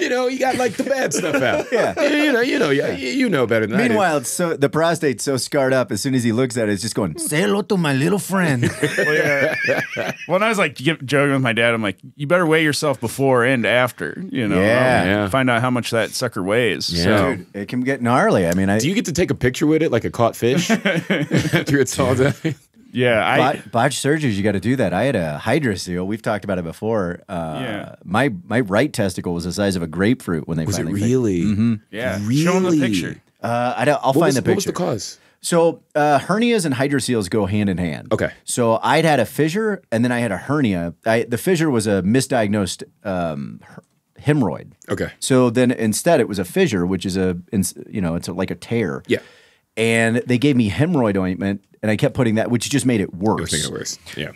S3: You know, you got like the bad stuff out.
S2: Yeah.
S3: You know better than
S2: Meanwhile, it's so the prostate's so scarred up. As soon as he looks at it, it's just going, say hello to my little friend.
S1: When I was like joking with my dad, I'm like, you better weigh yourself before and after, you know,
S2: Yeah.
S1: find out how much that sucker weighs.
S3: Yeah.
S1: So.
S2: Dude, it can get gnarly. I mean,
S3: Do you get to take a picture with it like a caught fish after it's all done?
S1: Yeah,
S2: botch surgeries, you got to do that. I had a hydrocele. We've talked about it before. My right testicle was the size of a grapefruit when they
S3: Was it
S2: finally
S3: really?
S1: yeah.
S3: Really?
S1: Show him the picture.
S2: I'll find the picture.
S3: What was the cause?
S2: So hernias and hydroceles go hand in hand.
S3: Okay.
S2: So I'd had a fissure and then I had a hernia. The fissure was a misdiagnosed hemorrhoid.
S3: Okay.
S2: So then instead it was a fissure, which is it's like a tear.
S3: Yeah.
S2: And they gave me hemorrhoid ointment, and I kept putting that, which just made it
S3: It
S2: worse.
S3: was making it worse. Yeah.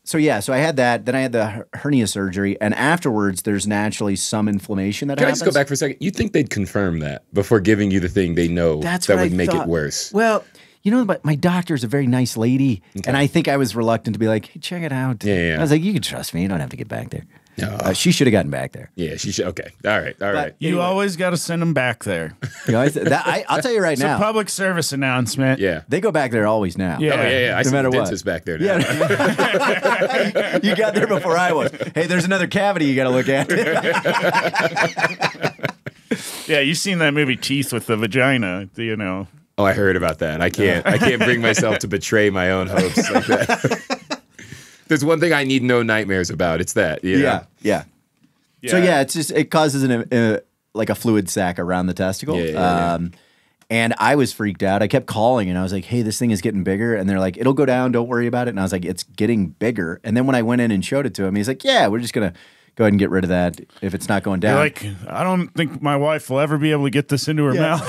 S2: So I had that. Then I had the hernia surgery, and afterwards, there's naturally some inflammation that
S3: Can I
S2: happens.
S3: just go back for a second? You'd think they'd confirm that before giving you the thing they know
S2: That's
S3: that
S2: what
S3: would
S2: I
S3: make
S2: thought.
S3: it worse.
S2: Well, you know, but my doctor's a very nice lady, and I think I was reluctant to be like, hey, check it out.
S3: Yeah.
S2: I was like, you can trust me. You don't have to get back there.
S3: No.
S2: She should have gotten back there.
S3: Yeah, she should. Okay. All right.
S1: You always got to send them back there.
S2: You know, I'll tell you right
S1: It's
S2: now.
S1: a public service announcement.
S3: Yeah.
S2: They go back there always now.
S1: Yeah.
S3: Oh, yeah. I
S2: No
S3: see
S2: matter
S3: the
S2: what.
S3: dentist back there now.
S2: Yeah. You got there before I was. Hey, there's another cavity you got to look at.
S1: Yeah, you've seen that movie Teeth with the vagina, you know.
S3: Oh, I heard about that. I can't bring myself to betray my own hopes like that. There's one thing I need no nightmares about. It's that. You know?
S2: Yeah. So it's just it causes like a fluid sac around the testicle.
S3: Yeah.
S2: And I was freaked out. I kept calling and I was like, "Hey, this thing is getting bigger." And they're like, "It'll go down. Don't worry about it." And I was like, "It's getting bigger." And then when I went in and showed it to him, he's like, "Yeah, we're just gonna go ahead and get rid of that if it's not going down."
S1: You're like, I don't think my wife will ever be able to get this into her mouth.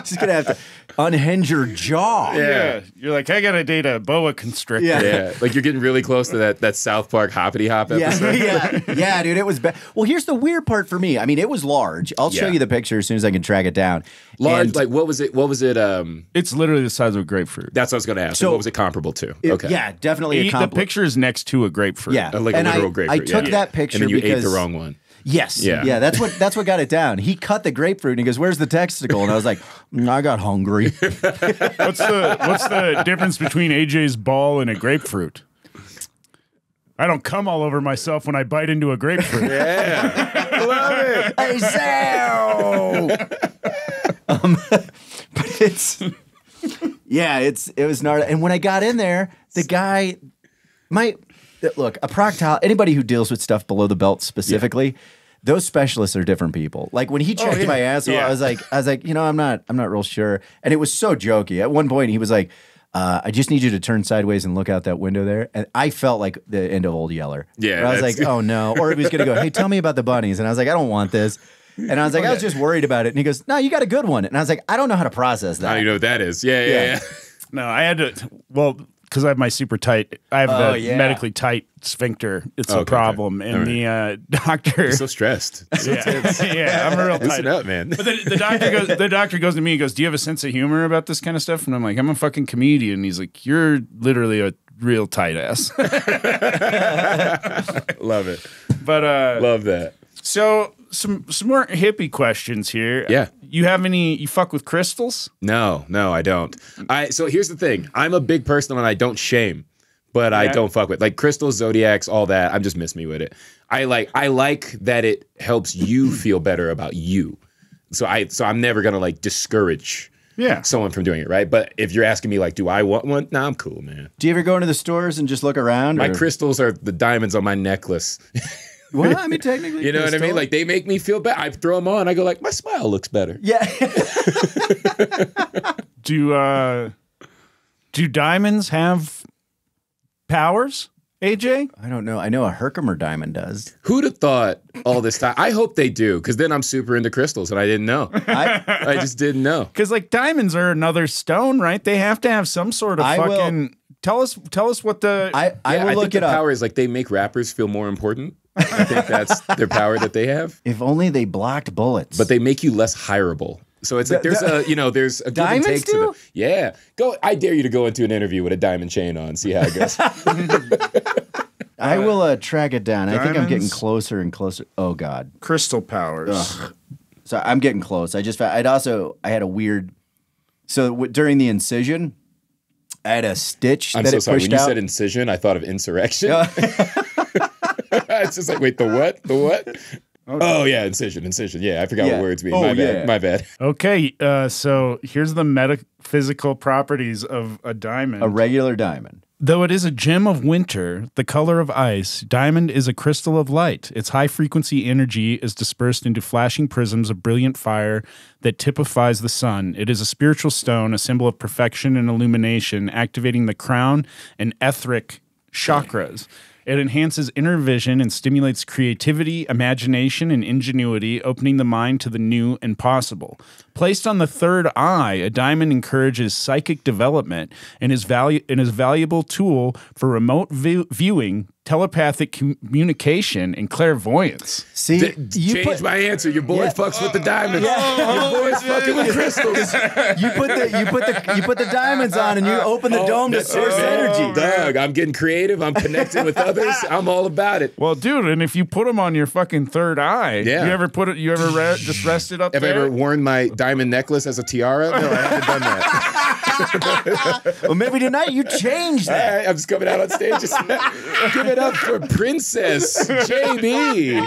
S2: She's gonna have to unhinge her jaw.
S1: Yeah. You're like, I got to date a boa constrictor.
S3: Yeah, like you're getting really close to that South Park Hoppity Hop episode.
S2: Yeah, dude, it was bad. Well, here's the weird part for me. I mean, it was large. I'll show
S3: Yeah.
S2: you the picture as soon as I can track it down.
S3: Large,
S2: And
S3: like what was it?
S1: It's literally the size of a grapefruit.
S3: That's what I was going to ask.
S2: So-
S3: what was it comparable to?
S2: yeah, definitely a
S1: The
S2: compliment.
S1: picture is next to a grapefruit.
S2: Yeah,
S3: Like a
S2: and
S3: literal
S2: I
S3: grapefruit.
S2: took
S3: yeah.
S2: that picture
S3: and then you
S2: because
S3: ate the wrong one.
S2: Yes.
S3: Yeah.
S2: That's what got it down. He cut the grapefruit and he goes, "Where's the testicle?" And I was like, "I got hungry."
S1: What's the difference between AJ's ball and a grapefruit? I don't come all over myself when I bite into a grapefruit.
S2: Hey, Sal! But it was gnarly. And when I got in there, the guy, look, a proctologist, anybody who deals with stuff below the belt specifically, those specialists are different people. Like when he checked my asshole,
S1: Yeah.
S2: I was like, you know, I'm not real sure. And it was so jokey. At one point, he was like, I just need you to turn sideways and look out that window there. And I felt like the end of Old Yeller.
S3: Yeah,
S2: Where I was
S3: that's-
S2: like, oh no. Or he was going to go, "Hey, tell me about the bunnies." And I was like, "I don't want this." And I was like, I was just worried about it. And he goes, "No, you got a good one." And I was like, "I don't know how to process
S3: I don't
S2: that."
S3: even know what that is. Yeah.
S1: No, I had to. Well, because I have my super tight. I have
S2: Oh,
S1: the
S2: yeah.
S1: medically tight sphincter. It's a
S3: Okay,
S1: problem,
S3: okay.
S1: and the doctor.
S3: I'm so stressed.
S1: Yeah, I'm a real
S3: Listen
S1: tight.
S3: up, man.
S1: But the doctor goes to me and goes, "Do you have a sense of humor about this kind of stuff?" And I'm like, "I'm a fucking comedian." And he's like, "You're literally a real tight ass."
S3: Love it.
S1: But
S3: Love that.
S1: so some more hippie questions here.
S3: Yeah.
S1: You fuck with crystals?
S3: No, I don't. So here's the thing. I'm a big person and I don't shame, but I
S1: Yeah.
S3: don't fuck with like crystals, zodiacs, all that. I'm just miss me with it. I like that it helps you feel better about you. So I'm never gonna like discourage someone from doing it, right? But if you're asking me like, do I want one? Nah, I'm cool, man.
S2: Do you ever go into the stores and just look around?
S3: My
S2: or?
S3: crystals are the diamonds on my necnecklace.
S2: Well, I mean, technically,
S3: You know what I mean?
S2: crystal.
S3: Like they make me feel better. I throw them on. I go like, my smile looks better.
S2: Yeah.
S1: Do diamonds have powers? AJ?
S2: I don't know. I know a Herkimer diamond does.
S3: Who'd have thought all this time? I hope they do, because then I'm super into crystals, and I didn't know. I just didn't know.
S1: Because like diamonds are another stone, right? They have to have some sort of fucking. Tell us what the.
S2: I will look
S3: think
S2: it
S3: the
S2: up.
S3: power is like they make rappers feel more important. I think that's their power that they have.
S2: If only they blocked bullets.
S3: But they make you less hireable. So it's like there's a give and
S2: Diamonds
S3: take to
S2: do?
S3: them. Yeah. Go. I dare you to go into an interview with a diamond chain on. See how it goes.
S2: I will track it down. I think I'm getting
S1: diamonds?
S2: closer and closer. Oh God.
S1: crystal powers.
S2: So I'm getting close. I had a weird. So during the incision, I had a stitch
S3: I'm
S2: that
S3: so
S2: it
S3: sorry.
S2: pushed
S3: When you
S2: out.
S3: said incision, I thought of insurrection. It's just like, wait, the what? The what? Okay. Oh yeah, incision. Yeah, I forgot what words mean. My bad.
S1: Okay, so here's the metaphysical properties of a diamond.
S2: A regular diamond.
S1: Though it is a gem of winter, the color of ice, diamond is a crystal of light. Its high-frequency energy is dispersed into flashing prisms of brilliant fire that typifies the sun. It is a spiritual stone, a symbol of perfection and illumination, activating the crown and etheric chakras. It enhances inner vision and stimulates creativity, imagination, and ingenuity, opening the mind to the new and possible. Placed on the third eye, a diamond encourages psychic development and is a valuable tool for remote viewing, telepathic communication, and clairvoyance.
S2: See,
S3: Change my answer. Your boy fucks with the diamonds. Your boy's fucking with crystals.
S2: you put the diamonds on and you open the dome to source energy.
S3: Doug, I'm getting creative. I'm connecting with others. I'm all about it.
S1: Well, dude, and if you put them on your fucking third eye, you ever just rest it up
S3: Have
S1: there?
S3: I ever worn my diamond necklace as a tiara? No, I haven't done that.
S2: Well, maybe tonight you change
S3: All
S2: that.
S3: right, I'm just coming out on stage. Just give it up for Princess JB.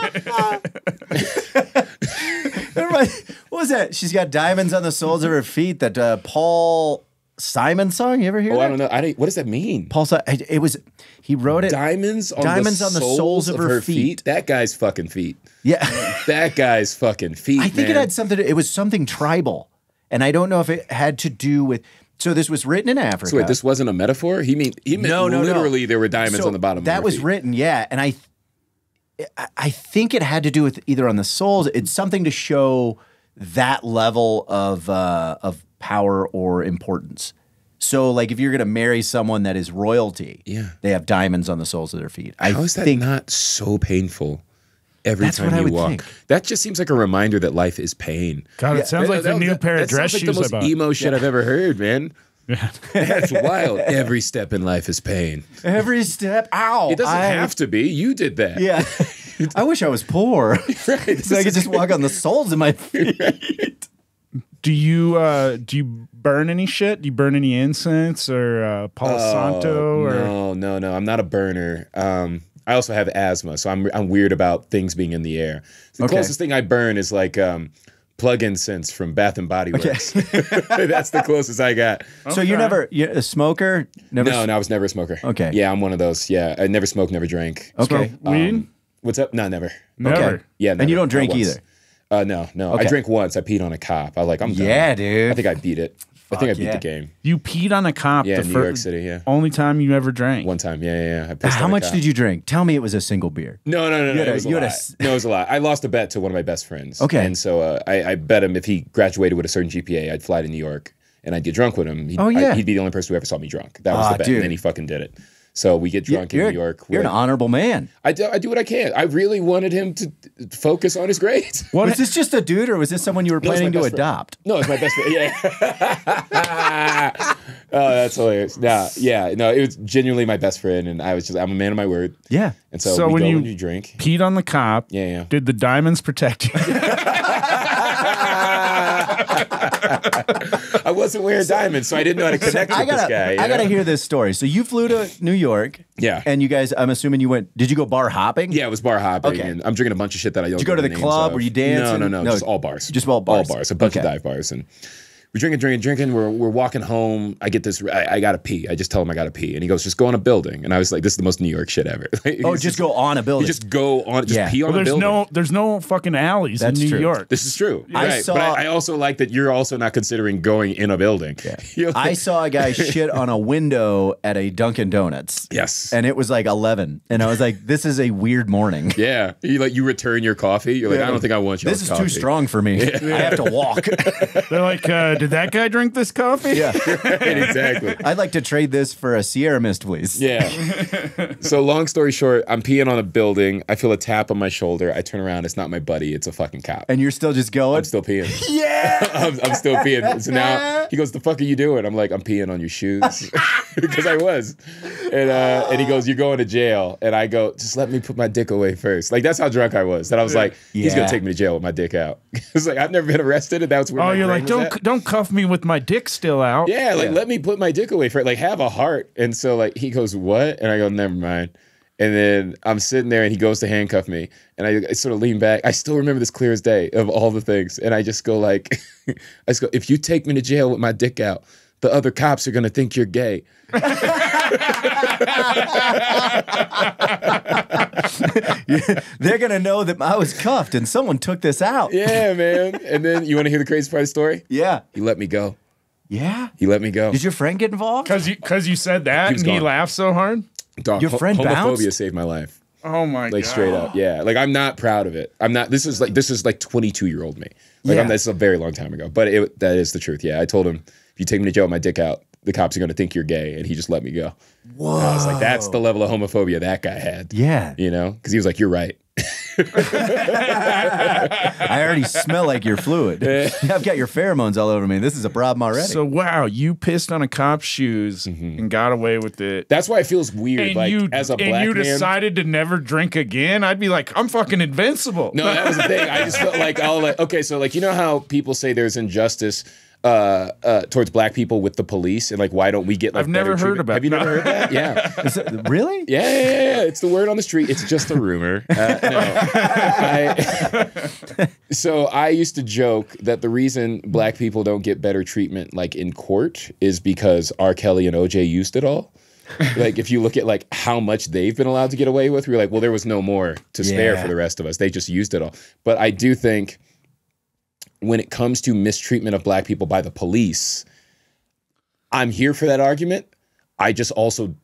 S2: What was that? She's got diamonds on the soles of her feet. That Paul Simon song. You ever hear that?
S3: I don't know. What does that mean?
S2: Paul Simon. He wrote it.
S3: Diamonds on
S2: the soles of her feet.
S3: That guy's fucking feet.
S2: Yeah.
S3: That guy's fucking feet.
S2: I think it had something. It was something tribal, and I don't know if it had to do with. So this was written in Africa.
S3: So wait, this wasn't a metaphor? He meant literally there were diamonds
S2: So
S3: on the bottom of
S2: that
S3: her
S2: was
S3: feet.
S2: written, yeah, and I think it had to do with either on the soles. It's something to show that level of power or importance. So, like, if you're going to marry someone that is royalty, they have diamonds on the soles of their feet.
S3: How is that not so painful? Every
S2: That's
S3: time
S2: what I
S3: you
S2: would
S3: walk,
S2: think.
S3: that just seems like a reminder that life is pain.
S1: God, it sounds like the new pair of dress
S3: sounds
S1: shoes
S3: like the
S1: I
S3: most
S1: bought.
S3: emo shit I've ever heard, man. That's wild. Every step in life is pain.
S2: Every step. Ow!
S3: It doesn't have to be. You did that.
S2: Yeah. I wish I was poor,
S3: Right.
S2: so I could just walk on the soles of my feet.
S1: Do you burn any shit? Do you burn any incense or Palo Santo? Or
S3: No. I'm not a burner. I also have asthma, so I'm weird about things being in the air. The closest thing I burn is like plug incense from Bath and Body Works. That's the closest I got.
S2: So you're a smoker? Never.
S3: No, I was never a smoker.
S2: Okay.
S3: Yeah, I'm one of those. Yeah, I never smoked, never drank.
S2: Okay.
S1: Smoke weed?
S3: What's up? No, never.
S1: Never.
S2: Okay.
S3: Yeah, never.
S2: And you don't drink
S3: Not once.
S2: either?
S3: No.
S2: Okay.
S3: I drank once. I peed on a cop. I'm done.
S2: Yeah, dude.
S3: I think I beat it. I think I beat the game.
S1: You peed on a cop.
S3: Yeah,
S1: the
S3: in New York City, yeah.
S1: Only time you ever drank.
S3: One time, yeah. I pissed
S2: How
S3: on a
S2: much
S3: cop.
S2: did you drink? Tell me it was a single beer.
S3: No. It was a
S2: you had
S3: lot. No, it was a lot. I lost a bet to one of my best friends.
S2: Okay.
S3: And so I bet him if he graduated with a certain GPA, I'd fly to New York and I'd get drunk with him. He'd be the only person who ever saw me drunk. That was the bet.
S2: Dude.
S3: And then he fucking did it. So we get drunk in New York.
S2: You're an honorable man.
S3: I do what I can. I really wanted him to focus on his grades.
S2: Was this just a dude, or was this someone you were planning to adopt?
S3: No, it's my best friend. Yeah. Oh, that's hilarious. No, it was genuinely my best friend, and I'm a man of my word.
S2: Yeah.
S3: And so we
S1: when
S3: go
S1: you
S3: when you drink.
S1: peed on the cop, did the diamonds protect you?
S3: I wasn't wearing diamonds, so I didn't know how to connect with this guy.
S2: I gotta hear this story. So you flew to New York.
S3: Yeah.
S2: And you guys, I'm assuming you went. Did you go bar hopping?
S3: Yeah, it was bar hopping,
S2: Okay.
S3: and I'm drinking a bunch of shit that I don't.
S2: Did you go to the
S3: names
S2: club?
S3: of.
S2: Were you dancing?
S3: No, just all bars.
S2: Just all bars.
S3: A bunch of dive bars, and We're drinking. We're walking home. I get this. I gotta pee. I just tell him I gotta pee, and he goes, "Just go on a building." And I was like, "This is the most New York shit ever."
S2: Just go on a building.
S3: You just go on. Just pee on a building.
S1: There's no fucking alleys in New York.
S3: This is true.
S2: I
S3: But I also like that you're also not considering going in a building.
S2: Yeah. I saw a guy shit on a window at a Dunkin' Donuts.
S3: Yes.
S2: And it was like 11, and I was like, "This is a weird morning."
S3: Yeah. You return your coffee. You're like, I don't think I want your
S2: This is
S3: coffee.
S2: too strong for me. I have to walk.
S1: They're like, did that guy drink this coffee?
S2: Yeah.
S3: Right, exactly.
S2: I'd like to trade this for a Sierra Mist, please.
S3: Yeah. So long story short, I'm peeing on a building. I feel a tap on my shoulder. I turn around. It's not my buddy. It's a fucking cop.
S2: And you're still just going?
S3: I'm still peeing.
S2: Yeah.
S3: I'm still peeing. So now he goes, "The fuck are you doing?" I'm like, "I'm peeing on your shoes," because I was. And he goes, "You're going to jail." And I go, "Just let me put my dick away first." Like that's how drunk I was. That I was like, he's gonna take me to jail with my dick out. It's like I've never been arrested, and that's where.
S1: You're like, don't cuff me with my dick still out.
S3: Yeah, let me put my dick away for it. Like have a heart. And so like he goes, "What?" And I go, "Never mind." And then I'm sitting there and he goes to handcuff me. And I sort of lean back. I still remember this clear as day of all the things. And I just go like, "If you take me to jail with my dick out, the other cops are going to think you're gay."
S2: They're going to know that I was cuffed and someone took this out.
S3: Yeah, man. And then you want to hear the crazy part of the story?
S2: Yeah.
S3: He let me go.
S2: Yeah?
S3: He let me go.
S2: Did your friend get involved?
S1: Because you said that and he laughed so hard?
S3: Dog,
S2: Your friend
S3: homophobia
S2: bounced?
S3: saved my life.
S1: Oh my god!
S3: Like straight up, yeah. Like I'm not proud of it. I'm not. This is like 22-year-old me. Like this is a very long time ago, but that is the truth. Yeah, I told him, "If you take me to jail with my dick out, the cops are going to think you're gay," and he just let me go.
S2: Whoa!
S3: I was like, that's the level of homophobia that guy had.
S2: Yeah,
S3: you know, because he was like, "You're right."
S2: I already smell like your fluid. I've got your pheromones all over me. This is a problem already.
S1: So wow, you pissed on a cop's shoes and got away with it.
S3: That's why it feels weird.
S1: And
S3: as a black man,
S1: and you decided to never drink again. I'd be like, I'm fucking invincible.
S3: No, that was the thing. I just felt like okay, so like you know how people say there's injustice towards black people with the police, and like why don't we get like
S1: I've never heard about.
S3: Have you never heard that? Yeah.
S2: Really?
S3: Yeah. It's the word on the street. It's just a rumor. No. So I used to joke that the reason black people don't get better treatment like in court is because R. Kelly and OJ used it all. Like if you look at like how much they've been allowed to get away with, we're like, well, there was no more to spare for the rest of us. They just used it all. But I do think when it comes to mistreatment of black people by the police, I'm here for that argument. I just also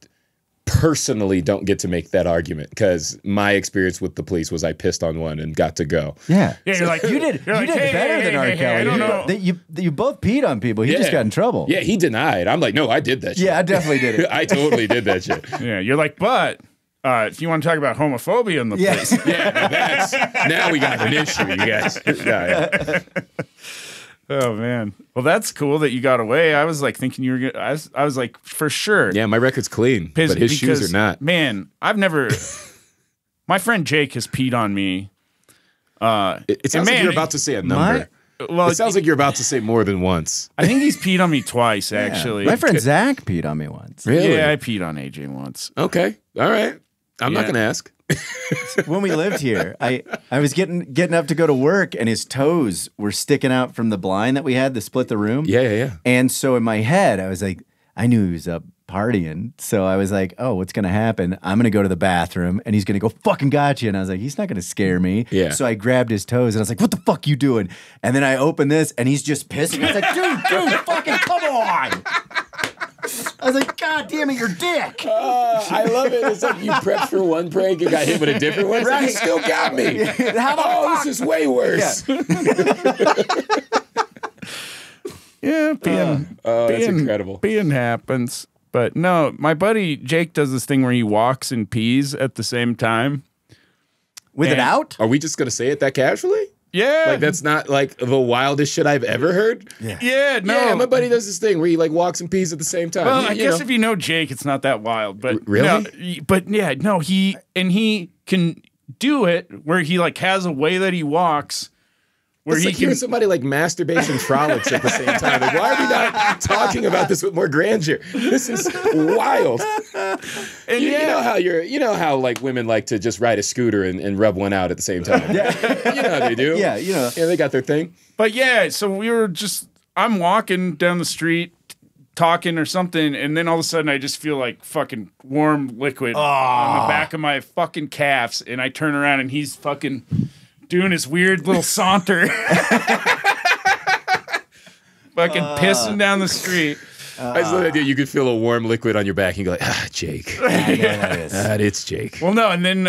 S3: personally don't get to make that argument because my experience with the police was I pissed on one and got to go.
S2: Yeah.
S1: Yeah, you're like,
S2: you did better than R. Kelly.
S1: I don't know.
S2: You both peed on people. He just got in trouble.
S3: Yeah, he denied. I'm like, no, I did that shit.
S2: Yeah, I definitely did it.
S3: I totally did that shit.
S1: Yeah, you're like, but if you want to talk about homophobia in the place.
S3: Yeah, now we got an issue, you guys. Yeah.
S1: Oh man, well that's cool that you got away. I was like thinking you were gonna. I was like for sure.
S3: Yeah, my record's clean, but his shoes are not.
S1: Man, I've never. My friend Jake has peed on me.
S3: It sounds like you're about to say a number. It sounds like you're about to say more than once.
S1: I think he's peed on me twice, actually.
S2: My friend Zach peed on me once.
S3: Really?
S1: Yeah, I peed on AJ once.
S3: Okay, all right. I'm not gonna ask.
S2: When we lived here, I was getting up to go to work, and his toes were sticking out from the blind that we had to split the room.
S3: Yeah.
S2: And so in my head, I was like, I knew he was up partying, so I was like, oh, what's gonna happen? I'm gonna go to the bathroom, and he's gonna go fucking gotcha. And I was like, he's not gonna scare me.
S3: Yeah.
S2: So I grabbed his toes, and I was like, what the fuck you doing? And then I opened this, and he's just pissing. I was like, dude, fucking come on. I was like, God damn it, your dick.
S3: I love it. It's like you prepped for one prank and got hit with a different one. Right. Like, you still got me.
S2: How about
S3: this is way worse.
S1: Yeah,
S3: that's incredible.
S1: Peeing happens. But no, my buddy Jake does this thing where he walks and pees at the same time.
S2: With it out?
S3: Are we just going to say it that casually?
S1: Yeah.
S3: Like that's not like the wildest shit I've ever heard.
S1: Yeah, no.
S3: Yeah, my buddy does this thing where he like walks and pees at the same time.
S1: Well, I guess if you know Jake, it's not that wild. But
S3: really?
S1: No, but yeah, no, he can do it where he like has a way that he walks where
S3: it's
S1: he
S3: like
S1: can
S3: hear somebody like masturbation frolics at the same time. Like, why are we not talking about this with more grandeur? This is wild. And you know how like women like to just ride a scooter and rub one out at the same time. Yeah. You know how they do.
S2: Yeah,
S3: they got their thing.
S1: But yeah, so we were just I'm walking down the street talking or something, and then all of a sudden I just feel like fucking warm liquid on the back of my fucking calves, and I turn around and he's fucking doing his weird little saunter. Fucking pissing down the street.
S3: I just love the idea you could feel a warm liquid on your back and you go like, Jake. It's Jake.
S1: Well, no, and then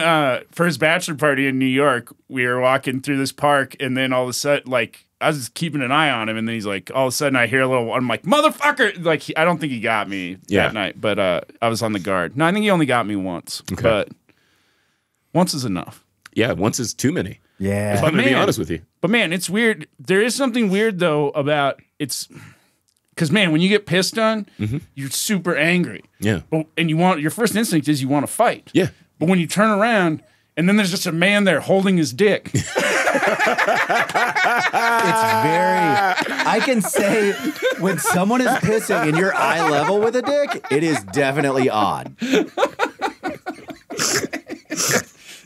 S1: for his bachelor party in New York, we were walking through this park, and then all of a sudden, like, I was just keeping an eye on him, and then he's like, all of a sudden I hear a little, I'm like, motherfucker! Like, I don't think he got me that night, but I was on the guard. No, I think he only got me once, but once is enough.
S3: Yeah, once is too many.
S2: Yeah.
S3: I'm going to be honest with you.
S1: But man, it's weird. There is something weird, though, about it's... Because, man, when you get pissed on, you're super angry.
S3: Yeah.
S1: And your first instinct is you want to fight.
S3: Yeah.
S1: But when you turn around, and then there's just a man there holding his dick.
S2: It's very. I can say when someone is pissing and you're eye level with a dick, it is definitely odd.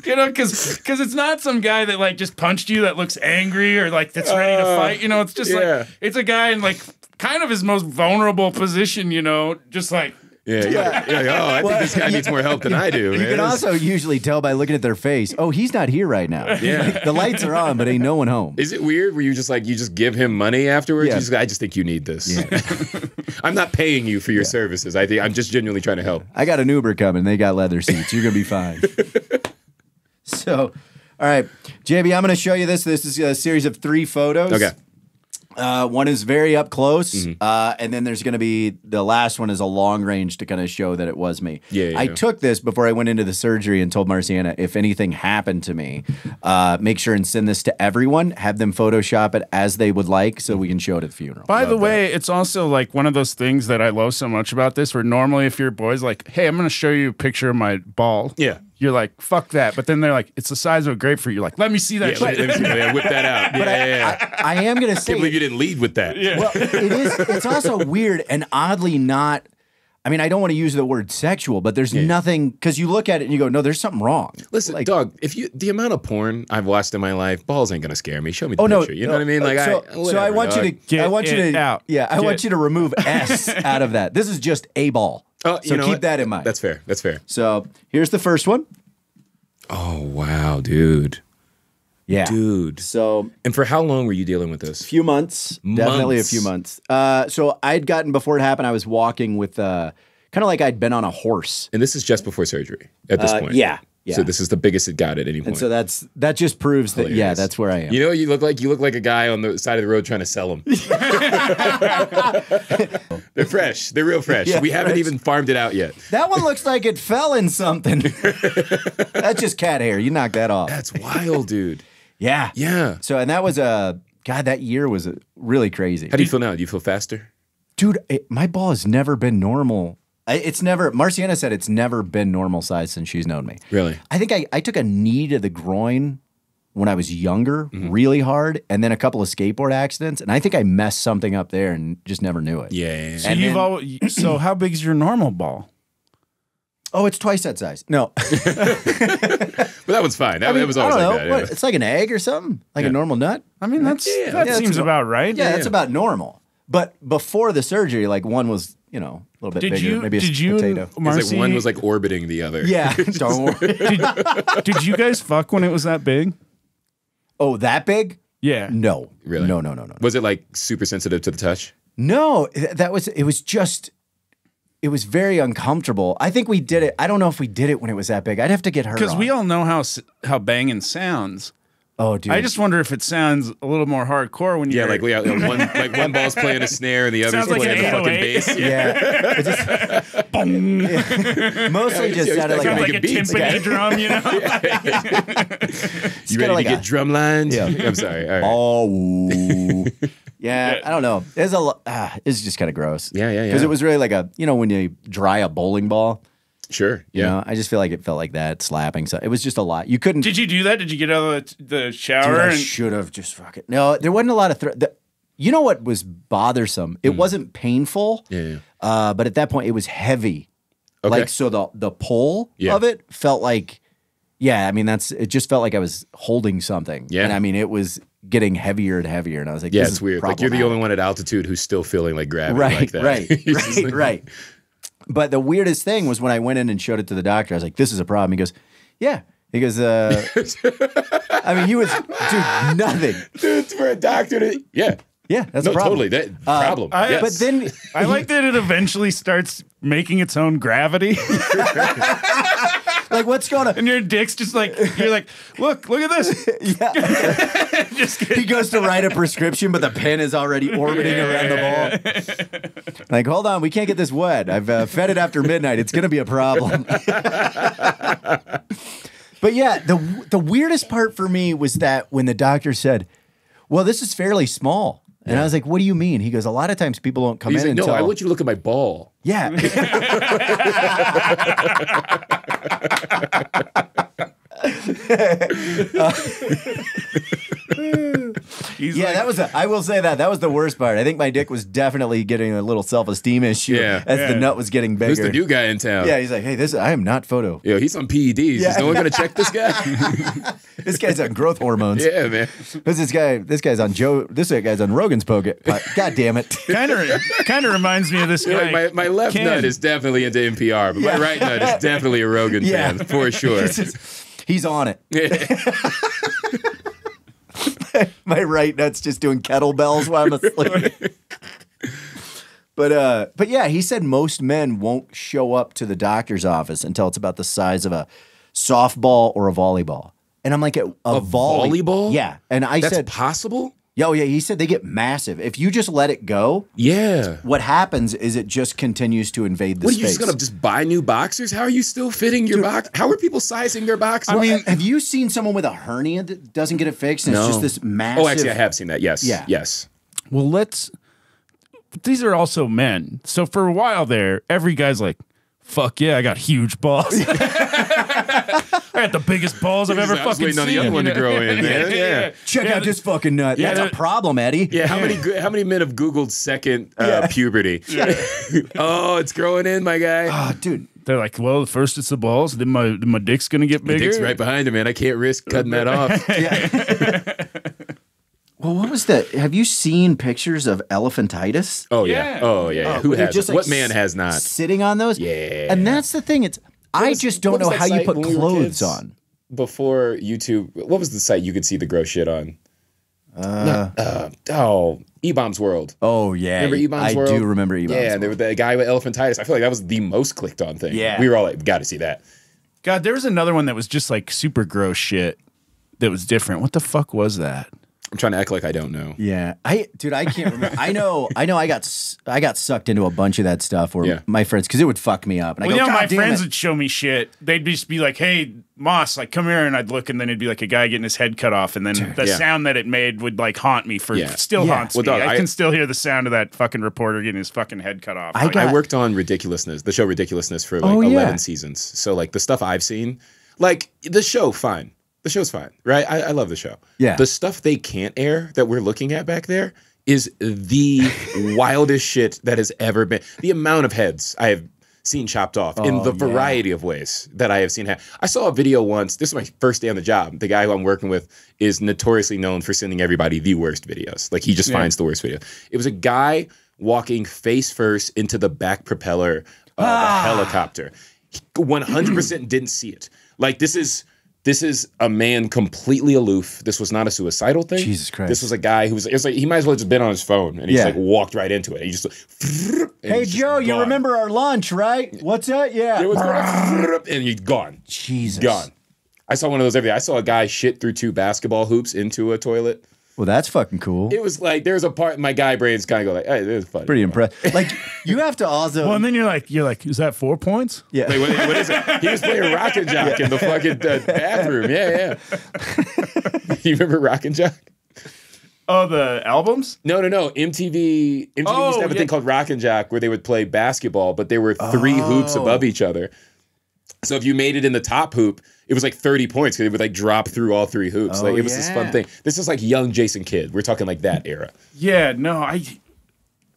S1: You know, because it's not some guy that, like, just punched you that looks angry or, like, that's ready to fight. You know, it's just like, it's a guy in, like, kind of his most vulnerable position, you know, just like.
S3: Yeah. I think this guy needs more help than I do.
S2: You can also usually tell by looking at their face, oh, he's not here right now.
S3: Yeah.
S2: Like, the lights are on, but ain't no one home.
S3: Is it weird where you just give him money afterwards?
S2: Yeah.
S3: I just think you need this.
S2: Yeah.
S3: I'm not paying you for your services. I'm just genuinely trying to help.
S2: I got an Uber coming. They got leather seats. You're going to be fine. So, all right, JB, I'm going to show you this. This is a series of 3 photos.
S3: Okay.
S2: One is very up close, and then there's going to be the last one is a long range to kind of show that it was me.
S3: Yeah.
S2: I took this before I went into the surgery and told Marciana if anything happened to me, make sure and send this to everyone. Have them Photoshop it as they would like, so we can show it at the funeral.
S1: By the way, it's also like one of those things that I love so much about this, where normally if your boy's like, "Hey, I'm going to show you a picture of my ball," you're like, "Fuck that!" But then they're like, "It's the size of a grapefruit." You're like, "Let me see that shit."
S3: Whip that out.
S2: But I am going to say,
S3: Can't believe you didn't lead with that.
S1: Yeah.
S2: well, it's also weird and oddly not. I mean, I don't want to use the word sexual, but there's nothing, because you look at it and you go, no, there's something wrong.
S3: Listen,
S2: like,
S3: dog, the amount of porn I've watched in my life, balls ain't gonna scare me. Show me the picture. You know what I mean? Like,
S2: so I want you to I want you to remove S out of that. This is just a ball.
S3: Oh,
S2: so keep that in mind.
S3: That's fair. That's fair.
S2: So here's the first one.
S3: Oh wow, dude.
S2: Yeah,
S3: dude.
S2: So,
S3: and for how long were you dealing with this?
S2: Few months. Definitely a few months. So I'd gotten, before it happened, I was walking with kind of like I'd been on a horse.
S3: And this is just before surgery at this point.
S2: Yeah.
S3: So this is the biggest it got at any point.
S2: And so that just proves that that's where I am.
S3: You know, you look like a guy on the side of the road trying to sell them. They're fresh. They're real fresh.
S2: Yeah,
S3: we haven't even farmed it out yet.
S2: That one looks like it fell in something. That's just cat hair. You knocked that off.
S3: That's wild, dude.
S2: Yeah.
S3: Yeah.
S2: So, and that was God, that year was really crazy.
S3: How do you feel now? Do you feel faster?
S2: Dude, my ball has never been normal. Marciana said it's never been normal size since she's known me.
S3: Really?
S2: I think I took a knee to the groin when I was younger, really hard, and then a couple of skateboard accidents, and I think I messed something up there and just never knew it.
S3: Yeah.
S1: So how big is your normal ball?
S2: Oh, it's twice that size. No.
S3: But that one's fine. That was always like that. Yeah.
S2: It's like an egg or something? Like a normal nut?
S1: I mean, that seems about right.
S2: Yeah, that's about normal. But before the surgery, like one was, a little bit bigger. Maybe a potato.
S3: It's like one was like orbiting the other.
S2: Yeah, don't worry.
S1: Did you guys fuck when it was that big?
S2: Oh, that big?
S1: Yeah.
S2: No.
S3: Really?
S2: No.
S3: Was it like super sensitive to the touch?
S2: No, it was very uncomfortable. I think we did it. I don't know if we did it when it was that big. I'd have to get her
S1: because
S2: on.
S1: we all know how banging sounds.
S2: Oh, dude.
S1: I just wonder if it sounds a little more hardcore when you're...
S3: one ball's playing a snare and the other's
S1: like
S3: playing a fucking bass.
S2: Yeah. It just, mostly just sounded like
S1: a timpani drum, you know?
S3: You ready to get drum lines?
S2: Yeah.
S3: I'm sorry. All right.
S2: Oh. Yeah, I don't know. It's just kind of gross.
S3: Yeah.
S2: Because it was really like when you dry a bowling ball.
S3: Sure. Yeah.
S2: I just feel like it felt like that slapping. So it was just a lot. You couldn't.
S1: Did you do that? Did you get out of the shower?
S2: Dude, I should have just fucking. No, there wasn't a lot of. You know what was bothersome? It wasn't painful.
S3: Yeah.
S2: But at that point, it was heavy.
S3: Okay.
S2: Like, so the pull of it felt like. Yeah, I mean it just felt like I was holding something.
S3: Yeah.
S2: And I mean it was getting heavier and heavier. And I was like,
S3: Yeah,
S2: this
S3: it's
S2: is
S3: weird. Like you're the only
S2: problematic.
S3: one at altitude who's still feeling like gravity
S2: Right,
S3: like that.
S2: right, right. But the weirdest thing was when I went in and showed it to the doctor, I was like, this is a problem. He goes, yeah. He goes, I mean, he was, dude, nothing.
S3: Dude, for a doctor to, yeah.
S2: Yeah, that's
S3: No,
S2: a problem.
S3: totally. That problem. Yes.
S2: But then
S1: I like that it eventually starts making its own gravity.
S2: like, what's going on?
S1: And your dick's just like, you're like, look at this.
S2: Yeah.
S1: Just
S2: He goes to write a prescription, but the pen is already orbiting around the ball. Like, hold on, we can't get this wet. I've fed it after midnight. It's going to be a problem. But yeah, the weirdest part for me was that when the doctor said, well, this is fairly small. And I was like, what do you mean? He goes, a lot of times people don't come
S3: He's
S2: in
S3: like,
S2: until...
S3: no, I want you to look at my ball.
S2: Yeah. That was I will say that was the worst part. I think my dick was definitely getting a little self-esteem issue as the nut was getting bigger.
S3: Who's the new guy in town?
S2: Yeah, he's like, hey, I am not photo.
S3: Yo, he's on PEDs.
S2: Yeah.
S3: Is no one going to check this guy?
S2: This guy's on growth hormones.
S3: Yeah, man.
S2: Who's this guy? This guy's on Rogan's poke. God damn it.
S1: kind of reminds me of this guy.
S3: Like my left nut is definitely into NPR, but my right nut is definitely a Rogan fan, for sure.
S2: He's on it. My right nut's just doing kettlebells while I'm asleep. But yeah, he said most men won't show up to the doctor's office until it's about the size of a softball or a volleyball. And I'm like, a
S3: volleyball?
S2: Yeah. And
S3: That's
S2: said,
S3: possible?
S2: yeah, he said they get massive. If you just let it go,
S3: Yeah.
S2: what happens is it just continues to invade the
S3: What,
S2: space.
S3: are you just going to just buy new boxers? How are you still fitting your box? How are people sizing their boxers?
S2: I mean, have you seen someone with a hernia that doesn't get it fixed? And it's just this massive...
S3: Oh, actually, I have seen that. Yes.
S2: Yeah.
S3: Yes.
S1: Well, these are also men. So for a while there, every guy's like, fuck yeah, I got huge balls. I got the biggest balls I've ever
S3: I was
S1: fucking
S3: waiting on
S1: seen.
S3: the other one to grow in, man. Yeah.
S2: Check out this fucking nut.
S1: Yeah,
S2: That's a problem, Eddie.
S3: Yeah, how many men have Googled second puberty? Oh, it's growing in, my guy.
S2: Oh, dude.
S1: They're like, well, first it's the balls, then my dick's gonna get bigger.
S3: Dick's right behind him, man. I can't risk cutting that off.
S2: Well, what was that? Have you seen pictures of elephantitis?
S3: Oh, yeah. Oh, yeah. Who
S2: Where they're
S3: has
S2: just,
S3: it?
S2: like,
S3: What man has not?
S2: Sitting on those?
S3: Yeah.
S2: And that's the thing. I just don't know how you put clothes on.
S3: Before YouTube, what was the site you could see the gross shit on? E-Bombs World.
S2: Oh, yeah.
S3: Remember E-Bombs World?
S2: I do remember E-Bombs
S3: Yeah, and there was the guy with elephantitis. I feel like that was the most clicked on thing.
S2: Yeah.
S3: We were all like, got to see that.
S1: God, there was another one that was just like super gross shit that was different. What the fuck was that?
S3: I'm trying to act like I don't know.
S2: Yeah, I can't remember. I know. I got sucked into a bunch of that stuff where my friends, because it would fuck me up. And
S1: Well,
S2: I go,
S1: my
S2: God damn
S1: friends
S2: it.
S1: would show me shit. They'd just be like, "Hey, Moss, like, come here," and I'd look, and then it'd be like a guy getting his head cut off, and then the sound that it made would like haunt me still haunts me.
S3: Dog,
S1: I can still hear the sound of that fucking reporter getting his fucking head cut off.
S3: I worked on Ridiculousness, the show Ridiculousness, for like 11 seasons. So like the stuff I've seen, like the show, fine. The show's fine, right? I love the show.
S2: Yeah.
S3: The stuff they can't air that we're looking at back there is the wildest shit that has ever been. The amount of heads I have seen chopped off in the variety of ways that I have seen. I saw a video once. This is my first day on the job. The guy who I'm working with is notoriously known for sending everybody the worst videos. Like, he just finds the worst video. It was a guy walking face first into the back propeller of a helicopter. He 100% didn't see it. Like, this is a man completely aloof. This was not a suicidal thing.
S2: Jesus Christ.
S3: This was a guy who was, it was like, he might as well have just been on his phone, and he just like walked right into it. He just,
S2: Hey, Joe, you remember our lunch, right? What's that? Yeah.
S3: it was and he's gone.
S2: Jesus.
S3: Gone. I saw one of those every day. I saw a guy shit through 2 basketball hoops into a toilet.
S2: Well, that's fucking cool.
S3: It was like, there's a part, my guy brains kind of go like, hey, this is funny.
S2: Pretty impressed. Like, you have to also.
S1: Well, and then you're like, is that 4 points?
S2: Yeah.
S3: Like, what is it? He was playing Rock and Jock in the fucking bathroom. Yeah. You remember Rock and Jock?
S1: Oh, the albums?
S3: No. MTV used to have a thing called Rock and Jock where they would play basketball, but there were 3 hoops above each other. So if you made it in the top hoop, it was like 30 points because it would like drop through all 3 hoops. Like, it was this fun thing. This is like young Jason Kidd. We're talking like that era.
S1: Yeah, no,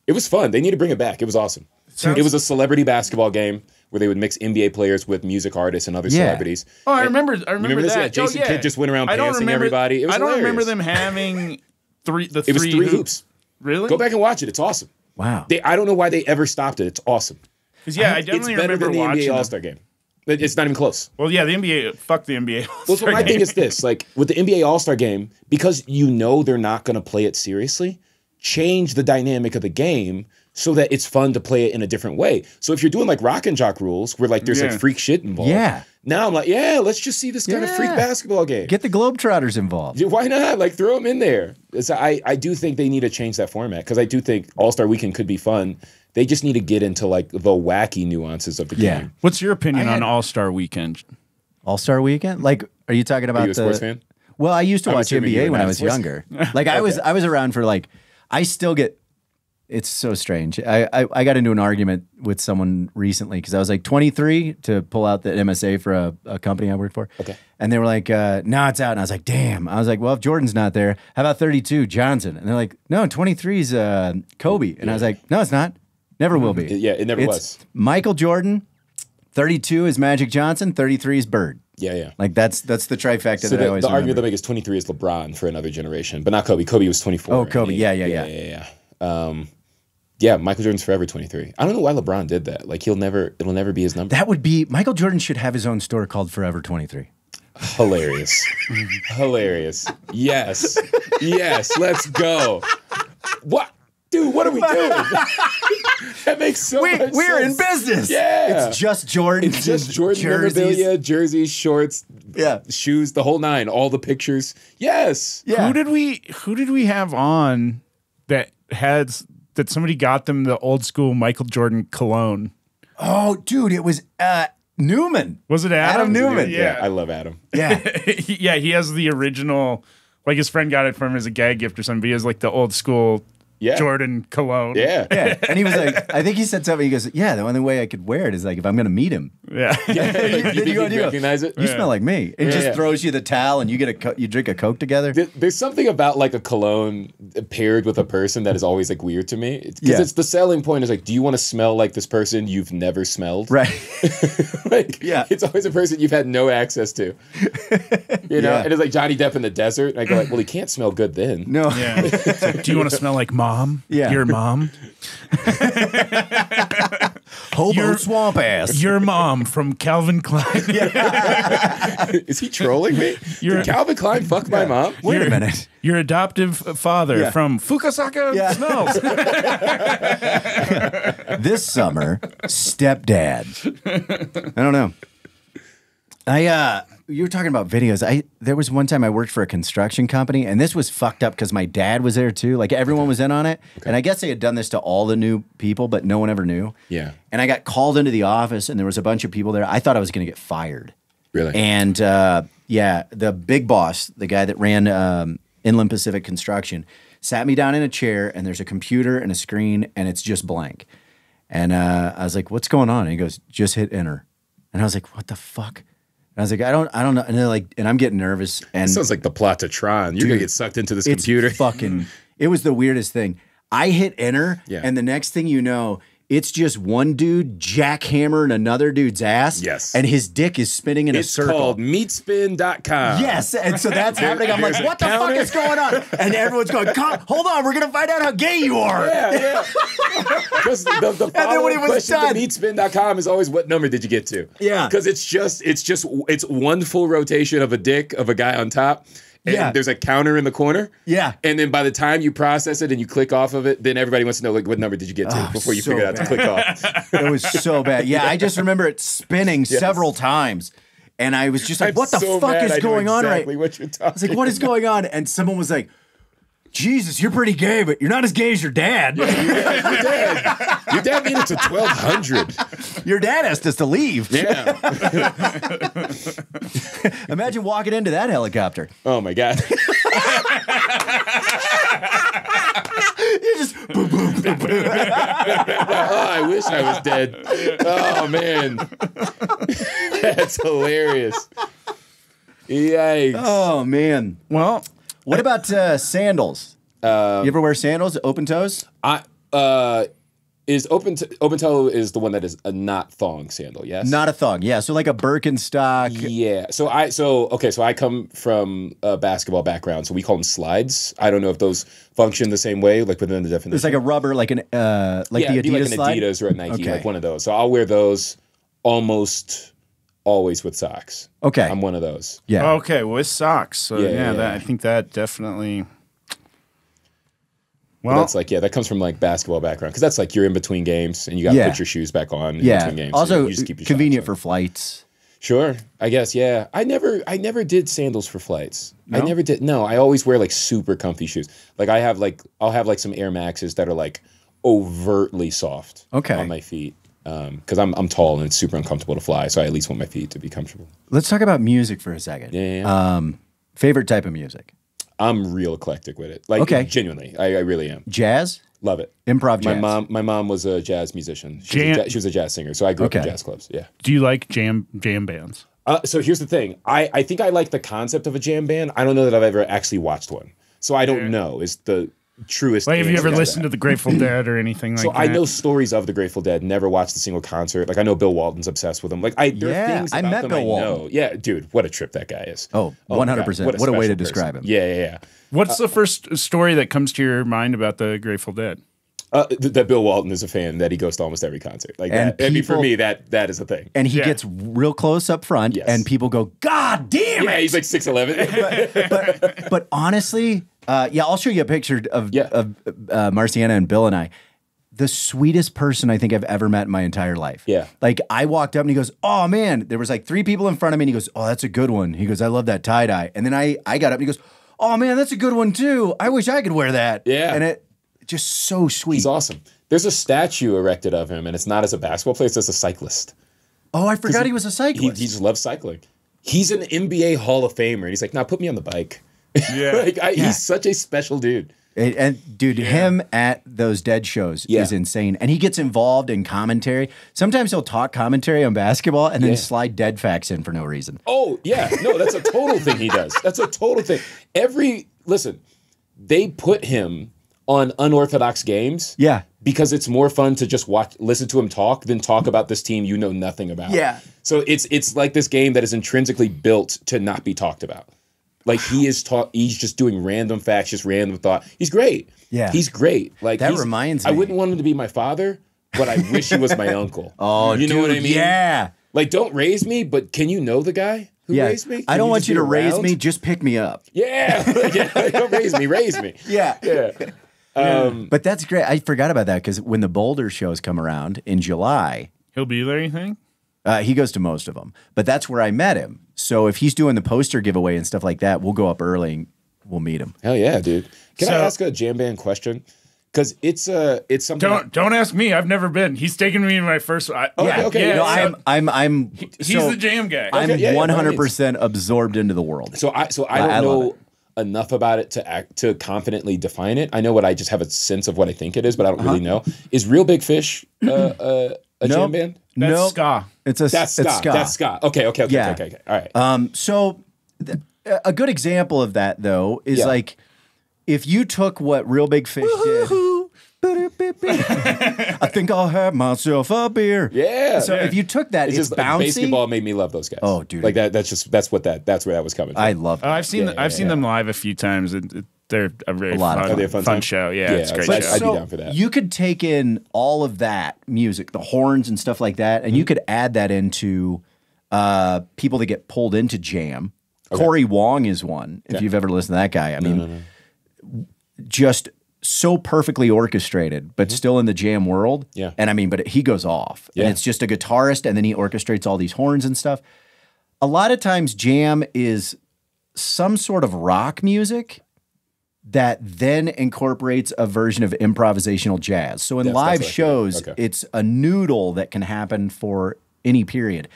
S3: It was fun. They need to bring it back. It was awesome. It was a celebrity basketball game where they would mix NBA players with music artists and other celebrities.
S1: Oh, I remember
S3: Remember this?
S1: that.
S3: Yeah, Jason Kidd just went around pantsing everybody. It was
S1: I don't remember
S3: hilarious.
S1: them having
S3: It was three hoops.
S1: Really?
S3: Go back and watch it. It's awesome.
S2: Wow.
S3: I don't know why they ever stopped it. It's awesome.
S1: Because I definitely
S3: it's better
S1: remember
S3: than the
S1: watching
S3: NBA All-Star game. It's not even close.
S1: Well, yeah, the NBA. Fuck the NBA.
S3: Well, so my thing is this: like with the NBA All-Star game, because they're not going to play it seriously, change the dynamic of the game so that it's fun to play it in a different way. So if you're doing like rock and jock rules, where like there's like freak shit involved.
S2: Yeah.
S3: Now I'm like, let's just see this kind of freak basketball game.
S2: Get the Globetrotters involved.
S3: Why not? Like throw them in there. So I do think they need to change that format because I do think All-Star Weekend could be fun. They just need to get into like the wacky nuances of the game.
S1: What's your opinion on All-Star Weekend?
S2: All-Star Weekend? Like, are you talking about
S3: Are you a sports fan?
S2: Well, I used to watch
S3: assuming you're
S2: NBA when
S3: not
S2: I
S3: a
S2: was
S3: sports
S2: younger. Like I was around for like I still get. It's so strange. I got into an argument with someone recently because I was like 23 to pull out the MSA for a company I worked for.
S3: Okay.
S2: And they were like, no, it's out. And I was like, damn. I was like, well, if Jordan's not there, how about 32, Johnson? And they're like, no, 23 is Kobe. And I was like, no, it's not. Never will be.
S3: Yeah, it never was.
S2: Michael Jordan, 32 is Magic Johnson, 33 is Bird.
S3: Yeah.
S2: Like that's the trifecta
S3: So
S2: that I always
S3: the
S2: remember.
S3: argument they make is 23 is LeBron for another generation, but not Kobe. Kobe was 24.
S2: Oh, Kobe.
S3: Yeah. Yeah, Michael Jordan's forever 23. I don't know why LeBron did that. Like it'll never be his number.
S2: That would be Michael Jordan should have his own store called Forever 23.
S3: Hilarious. Hilarious. Yes. Let's go. What? Dude, what are we doing? That makes so much sense.
S2: We're in business.
S3: Yeah.
S2: It's just Jordan.
S3: It's just Jordan memorabilia, jerseys, shorts, shoes, the whole nine, all the pictures. Yes.
S2: Yeah.
S1: Who did we have on that somebody got them the old school Michael Jordan cologne?
S2: Oh, dude, it was Newman.
S1: Was it Adam?
S2: Newman.
S3: Yeah, I love Adam.
S2: Yeah.
S1: Yeah, he has the original, like his friend got it from him as a gag gift or something, but he has like the old school Jordan cologne.
S3: Yeah.
S2: And he was like, I think he said something. He goes, yeah, the only way I could wear it is like if I'm going to meet him.
S1: Yeah.
S3: Like, you think you'd recognize it?
S2: You smell like me. It just throws you the towel and you get you drink a Coke together.
S3: There's something about like a cologne paired with a person that is always like weird to me. Because it's the selling point is like, do you want to smell like this person you've never smelled?
S2: Right.
S3: It's always a person you've had no access to. You know? And it's like Johnny Depp in the desert. And I go like, well, he can't smell good then.
S2: No.
S1: Yeah. Like, do you want to smell like mom?
S2: Yeah.
S1: Your mom?
S2: Hobo swamp ass.
S1: Your mom from Calvin Klein.
S3: Is he trolling me? Did Calvin Klein fuck my mom?
S2: Wait a minute.
S1: Your adoptive father from Fukasaka Smells.
S2: This summer, stepdad. I don't know. You were talking about videos. There was one time I worked for a construction company, and this was fucked up because my dad was there too. Like everyone was in on it, and I guess they had done this to all the new people, but no one ever knew.
S3: Yeah.
S2: And I got called into the office, and there was a bunch of people there. I thought I was going to get fired.
S3: Really?
S2: And the big boss, the guy that ran Inland Pacific Construction, sat me down in a chair, and there's a computer and a screen, and it's just blank. And I was like, "What's going on?" And he goes, "Just hit enter." And I was like, "What the fuck?" I was like, I don't know. And they're like, and I'm getting nervous. And
S3: it sounds like the plot to Tron. You're going to get sucked into this computer.
S2: It was the weirdest thing. I hit enter, and the next thing you know, it's just one dude jackhammering another dude's ass.
S3: Yes.
S2: And his dick is spinning in a circle.
S3: It's called meatspin.com.
S2: Yes. And so that's happening. I'm like, what the fuck is going on? And everyone's going, hold on, we're going to find out how gay you are.
S3: Yeah. Because the follow-up question to meatspin.com is always, what number did you get to?
S2: Yeah.
S3: Because it's one full rotation of a dick of a guy on top. And there's a counter in the corner.
S2: Yeah.
S3: And then by the time you process it and you click off of it, then everybody wants to know, like, what number did you get to before you figure out to click off.
S2: It was so bad. Yeah, I just remember it spinning several times. And I was just like, what the fuck is going on right now?
S3: What you're talking
S2: I was like, what is going on? And someone was like, Jesus, you're pretty gay, but you're not as gay as your dad.
S3: Your dad made it to 1200.
S2: Your dad asked us to leave.
S3: Yeah.
S2: Imagine walking into that helicopter.
S3: Oh my God.
S2: You just boom, boom, boom, boom.
S3: Oh, I wish I was dead. Oh man. That's hilarious. Yikes.
S2: Oh man.
S1: Well,
S2: what about sandals? You ever wear sandals, open toes?
S3: open toe is the one that is a not thong sandal, yes?
S2: Not a thong, yeah. So like a Birkenstock.
S3: Yeah. So I come from a basketball background, so we call them slides. I don't know if those function the same way, like within the definition.
S2: It's like a rubber, like an the Adidas
S3: be like an
S2: slide?
S3: Adidas or a Nike, like one of those. So I'll wear those almost always with socks.
S2: Okay.
S3: I'm one of those.
S2: Yeah.
S1: Okay, with socks. So
S3: Yeah.
S1: That, I think that definitely.
S3: Well, that's like that comes from like basketball background because that's like you're in between games and you got to put your shoes back on in between games.
S2: Also,
S3: so you just keep your
S2: convenient for flights.
S3: Sure, I guess. Yeah, I never did sandals for flights. No? I never did. No, I always wear like super comfy shoes. Like I'll have like some Air Maxes that are like overtly soft on my feet because I'm tall and it's super uncomfortable to fly. So I at least want my feet to be comfortable.
S2: Let's talk about music for a second.
S3: Yeah.
S2: Favorite type of music?
S3: I'm real eclectic with it. Like genuinely, I really am.
S2: Jazz?
S3: Love it.
S2: Improv jazz.
S3: My mom was a jazz musician. She was a jazz singer, so I grew up in jazz clubs. Yeah.
S1: Do you like jam bands?
S3: So here's the thing. I think I like the concept of a jam band. I don't know that I've ever actually watched one. So I don't know is the truest.
S1: Like, have you ever listened to the Grateful Dead or anything like that?
S3: So I know stories of the Grateful Dead. Never watched a single concert. Like I know Bill Walton's obsessed with them. Like there are things about
S2: met
S3: them
S2: Bill
S3: I know.
S2: Walton.
S3: Yeah, dude, what a trip that guy is.
S2: Oh, 100%. What a way to describe him.
S3: Yeah.
S1: What's the first story that comes to your mind about the Grateful Dead?
S3: That Bill Walton is a fan, that he goes to almost every concert. Like that. I mean, for me, that is a thing.
S2: And he gets real close up front, and people go, "God damn it!"
S3: Yeah, he's like 6'11".
S2: but honestly, I'll show you a picture of Marciana and Bill and I. The sweetest person I think I've ever met in my entire life.
S3: Yeah.
S2: Like I walked up and he goes, "Oh man," there was like 3 people in front of me and he goes, "Oh, that's a good one." He goes, "I love that tie-dye." And then I got up and he goes, "Oh man, that's a good one too. I wish I could wear that."
S3: Yeah.
S2: And it just so sweet.
S3: He's awesome. There's a statue erected of him, and it's not as a basketball player, it's as a cyclist.
S2: Oh, I forgot he was a cyclist.
S3: He just loves cycling. He's an NBA Hall of Famer, and he's like, "Nah, put me on the bike."
S1: Yeah.
S3: He's such a special dude.
S2: And dude, him at those Dead shows is insane. And he gets involved in commentary. Sometimes he'll talk commentary on basketball and then slide Dead facts in for no reason.
S3: Oh, yeah. No, that's a total thing he does. That's a total thing. Listen, they put him on unorthodox games.
S2: Yeah.
S3: Because it's more fun to just listen to him talk than talk about this team you know nothing about.
S2: Yeah.
S3: So it's like this game that is intrinsically built to not be talked about. Like he's just doing random facts, just random thought. He's great.
S2: Yeah.
S3: He's great. Like
S2: that reminds me.
S3: I wouldn't want him to be my father, but I wish he was my uncle.
S2: Oh,
S3: you know what I mean?
S2: Yeah.
S3: Like, don't raise me, but can you know the guy who raised me?
S2: I don't want you to raise me, just pick me up.
S3: Yeah. Don't raise me.
S2: Yeah. But that's great. I forgot about that because when the Boulder shows come around in July.
S1: He'll be there, you think?
S2: He goes to most of them. But that's where I met him. So if he's doing the poster giveaway and stuff like that, we'll go up early and we'll meet him.
S3: Hell yeah, dude. Can I ask a jam band question? Because it's something.
S1: Don't ask me. I've never been. He's taken me to my first.
S3: Okay.
S1: Yeah,
S2: I'm.
S1: He's the jam guy.
S2: I'm 100% absorbed into the world.
S3: So I don't know enough about it to confidently define it. I know what I just have a sense of what I think it is, but I don't really know. Is Real Big Fish a jam band?
S1: That's ska.
S3: That's ska. Okay. All right.
S2: So a good example of that though is like if you took what Real Big Fish did. I think I'll have myself a beer.
S3: Yeah.
S2: So if you took that, it's bouncy.
S3: Basketball made me love those guys.
S2: Oh, dude.
S3: Like that's where that was coming from.
S2: I love that.
S1: I've seen them live a few times. They're a very fun show. Yeah, it's a great show.
S3: I'd be down for that.
S2: You could take in all of that music, the horns and stuff like that, and you could add that into people that get pulled into jam. Okay. Corey Wong is one. If you've ever listened to that guy, I mean, just so perfectly orchestrated, but still in the jam world.
S3: Yeah.
S2: And I mean, but he goes off. Yeah. And it's just a guitarist, and then he orchestrates all these horns and stuff. A lot of times jam is some sort of rock music that then incorporates a version of improvisational jazz. So in live shows, it's a noodle that can happen for any period.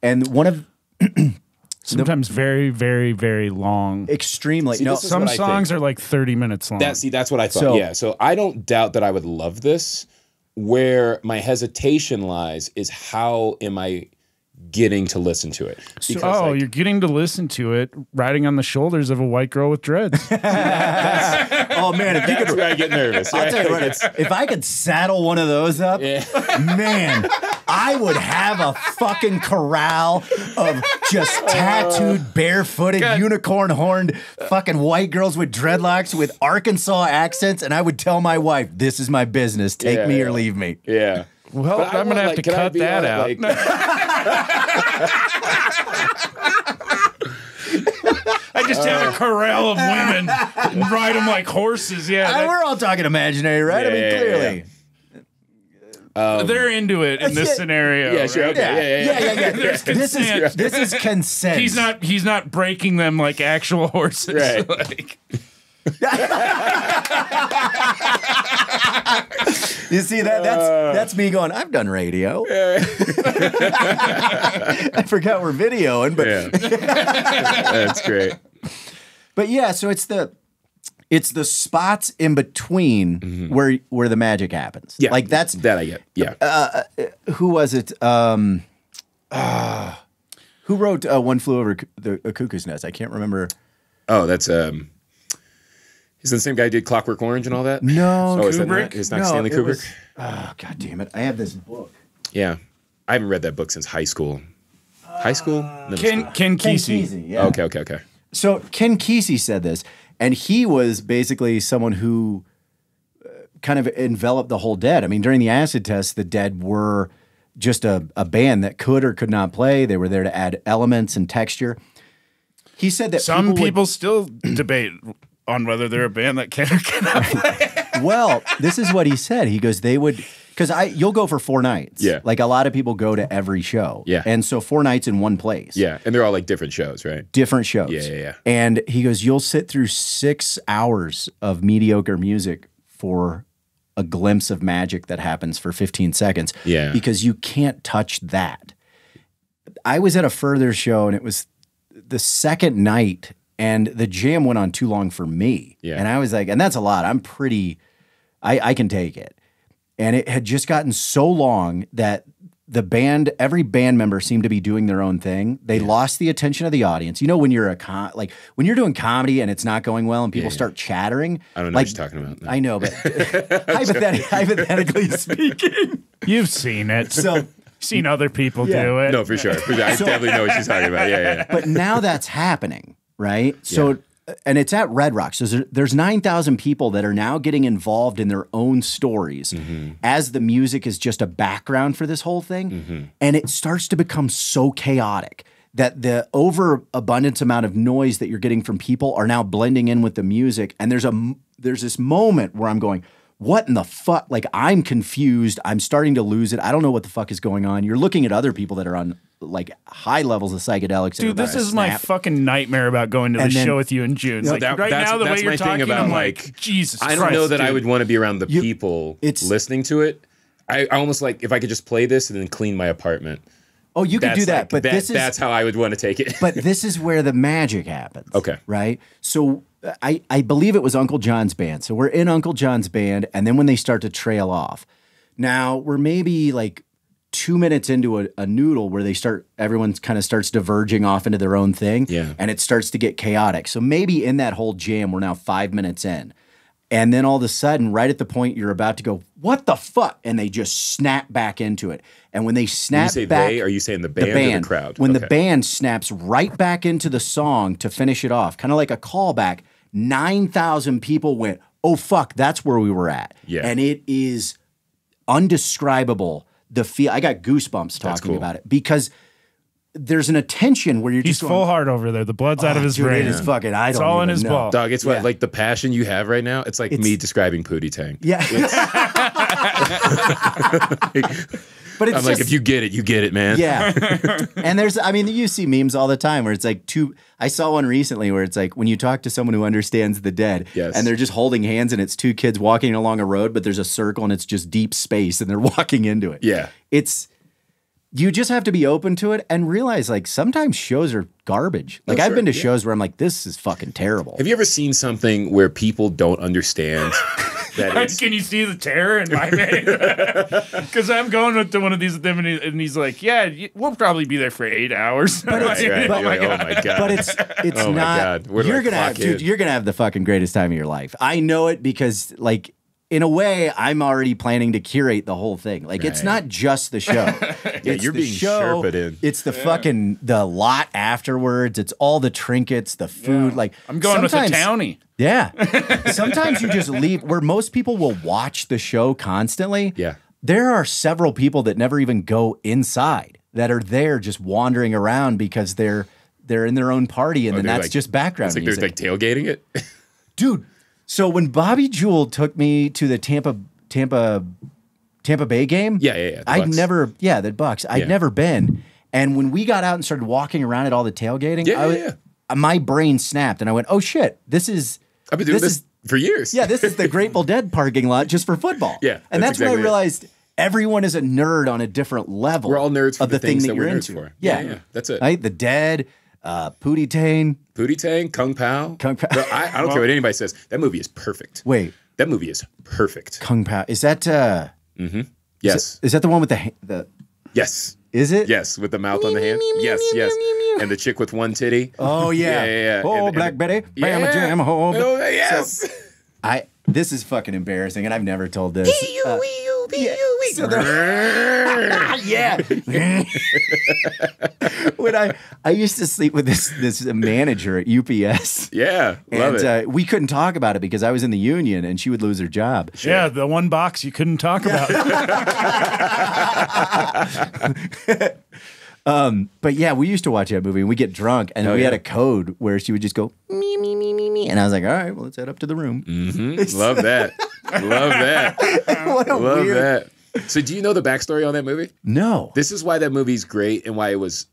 S2: And one of...
S1: Sometimes very, very, very long.
S2: Extremely.
S1: Some songs are like 30 minutes long.
S3: That's what I thought. So I don't doubt that I would love this. Where my hesitation lies is how am I getting to listen to it.
S1: So, you're getting to listen to it riding on the shoulders of a white girl with dreads.
S2: Oh man, if you
S3: That's where I get nervous.
S2: I'll tell you what, if I could saddle one of those up, man, I would have a fucking corral of just tattooed, barefooted, unicorn horned fucking white girls with dreadlocks with Arkansas accents, and I would tell my wife, "This is my business. Take me or leave me."
S3: Yeah.
S1: Well, I'm going to have to cut that out. I just have a corral of women and ride them like horses. Yeah,
S2: we're all talking imaginary, right? I mean, clearly.
S1: They're into it in this scenario.
S3: Yeah, sure.
S1: Right?
S3: Okay. Yeah.
S1: This
S2: is consent.
S1: He's not breaking them like actual horses.
S3: Right.
S1: Like.
S2: You see that's me going, I've done radio. I forgot we're videoing, but
S3: That's great.
S2: But yeah, so it's the spots in between where the magic happens.
S3: Yeah,
S2: like that
S3: I get. Yeah.
S2: Who was it? Who wrote One Flew Over a Cuckoo's Nest? I can't remember.
S3: Oh, that's Is it the same guy who did Clockwork Orange and all that?
S2: No,
S3: Kubrick. It's not Stanley Kubrick.
S2: Oh, god damn it! I have this book.
S3: Yeah, I haven't read that book since high school. High school?
S1: Ken Kesey.
S2: Yeah.
S3: Okay.
S2: So Ken Kesey said this, and he was basically someone who kind of enveloped the whole Dead. I mean, during the acid test, the Dead were just a band that could or could not play. They were there to add elements and texture. He said that
S1: some people still debate on whether they're a band that can or cannot play.
S2: Well, this is what he said. He goes, they would, because you'll go for 4 nights.
S3: Yeah.
S2: Like a lot of people go to every show.
S3: Yeah.
S2: And so 4 nights in one place.
S3: Yeah, and they're all like different shows, right?
S2: Different shows.
S3: Yeah.
S2: And he goes, you'll sit through 6 hours of mediocre music for a glimpse of magic that happens for 15 seconds.
S3: Yeah.
S2: Because you can't touch that. I was at a further show, and it was the second night, and the jam went on too long for me.
S3: Yeah.
S2: And I was like, and that's a lot. I'm pretty, I can take it. And it had just gotten so long that the band, every band member seemed to be doing their own thing. They lost the attention of the audience. You know, when you're when you're doing comedy and it's not going well and people start chattering.
S3: I don't know what you're talking about. No.
S2: I know, but hypothetically speaking.
S1: You've seen it.
S2: So
S1: seen other people do it.
S3: No, for sure. I definitely know what she's talking about. Yeah.
S2: But now that's happening, right? So, and it's at Red Rocks. So there's 9,000 people that are now getting involved in their own stories as the music is just a background for this whole thing. And it starts to become so chaotic that the overabundance amount of noise that you're getting from people are now blending in with the music. And there's this moment where I'm going, what in the fuck? Like, I'm confused. I'm starting to lose it. I don't know what the fuck is going on. You're looking at other people that are on like high levels of psychedelics.
S1: Dude, this is my fucking nightmare about going to the show with you in June.
S3: So
S1: like, right now, the way you're talking,
S3: about,
S1: I'm like, Jesus
S3: I
S1: Christ,
S3: don't know that
S1: dude.
S3: I would want to be around the people listening to it. I almost like if I could just play this and then clean my apartment.
S2: Oh, you could do that, but
S3: that's how I would want to take it.
S2: But this is where the magic happens.
S3: Okay.
S2: Right? So I believe it was Uncle John's band. So we're in Uncle John's band, and then when they start to trail off. Now, we're maybe like 2 minutes into a noodle where everyone kind of starts diverging off into their own thing.
S3: Yeah.
S2: And it starts to get chaotic. So maybe in that whole jam, we're now 5 minutes in. And then all of a sudden, right at the point you're about to go, what the fuck? And they just snap back into it. And when they snap back.
S3: Are you saying the band or the crowd?
S2: When the band snaps right back into the song to finish it off, kind of like a callback, 9,000 people went, oh fuck, that's where we were at.
S3: Yeah.
S2: And it is undescribable. I got goosebumps talking about it because there's an attention where
S1: he's full heart over there. The blood's out of his brain.
S2: It is fucking. It's
S1: all in his ball.
S3: Dog, it's what like the passion you have right now. It's like me describing Pootie Tang.
S2: Yeah. But it's
S3: I'm like, if you get it, man.
S2: Yeah. And you see memes all the time where it's like I saw one recently where it's like when you talk to someone who understands the Dead and they're just holding hands and it's 2 kids walking along a road, but there's a circle and it's just deep space and they're walking into it.
S3: Yeah.
S2: You just have to be open to it and realize like sometimes shows are garbage. Like I've been to shows where I'm like, this is fucking terrible.
S3: Have you ever seen something where people don't understand
S1: Can you see the terror in my face? Because I'm going to one of these with him, and he's like, "Yeah, we'll probably be there for 8 hours."
S2: But
S3: That's right.
S2: but-
S3: You're like, oh my god.
S2: But it's
S3: Oh my
S2: not.
S3: God. Where do
S2: You're
S3: I
S2: gonna have,
S3: clock in?
S2: dude. You're gonna have the fucking greatest time of your life. I know it because, like, in a way, I'm already planning to curate the whole thing. Like, it's
S3: Right.
S2: not just the show. It's
S3: you're
S2: the
S3: being
S2: show.
S3: Sherpa'd in.
S2: It's the fucking the lot afterwards. It's all the trinkets, the food. Like,
S1: I'm going with the
S2: sometimes-
S1: townie.
S2: Yeah. Sometimes you just leave where most people will watch the show constantly.
S3: Yeah.
S2: There are several people that never even go inside that are there just wandering around because they're in their own party and then
S3: they're
S2: that's
S3: like-
S2: just background
S3: It's like
S2: music.
S3: they're like tailgating it.
S2: Dude, so when Bobby Jewell took me to the Tampa Bay game,
S3: Yeah. The
S2: I'd
S3: Bucks.
S2: never, the Bucks. I'd
S3: Yeah.
S2: never been. And when we got out and started walking around at all the tailgating,
S3: Yeah.
S2: my brain snapped and I went, "Oh shit, this is
S3: I've been doing
S2: this
S3: this for years.
S2: yeah, this is the Grateful Dead parking lot just for football."
S3: Yeah,
S2: and
S3: that's
S2: that's when I
S3: exactly it.
S2: realized everyone is a nerd on a different level.
S3: We're all nerds for
S2: of
S3: the
S2: thing
S3: things
S2: that
S3: that
S2: you're
S3: we're nerds
S2: into.
S3: for.
S2: Yeah.
S3: Yeah, that's it.
S2: Right? The Dead, Pootie Tang.
S3: Pootie Tang, Kung Pao.
S2: Kung Pao.
S3: Bro, I don't care what anybody says. That movie is perfect.
S2: Wait,
S3: That movie is perfect.
S2: Kung Pao. Is that
S3: Yes.
S2: is that the one with the?
S3: Yes.
S2: Is it?
S3: Yes. With the mouth on the hand. Yes. And the chick with one titty.
S2: Oh yeah.
S3: Yeah.
S2: Oh,
S3: And-
S2: Black
S3: and-
S2: Betty. Bam
S3: Yeah.
S2: jam home.
S3: Oh, yes.
S2: This is fucking embarrassing, and I've never told this. So yeah. When I used to sleep with this manager at UPS.
S3: Yeah. Love
S2: And
S3: it.
S2: we couldn't talk about it because I was in the union and she would lose her job.
S1: Yeah, the one box you couldn't talk about.
S2: But yeah, we used to watch that movie and we get drunk and we had a code where she would just go me. And I was like, all right, well, let's head up to the room.
S3: Love that. Love that.
S2: What a
S3: Love
S2: weird.
S3: that. So do you know the backstory on that movie?
S2: No.
S3: This is why that movie's great and why it was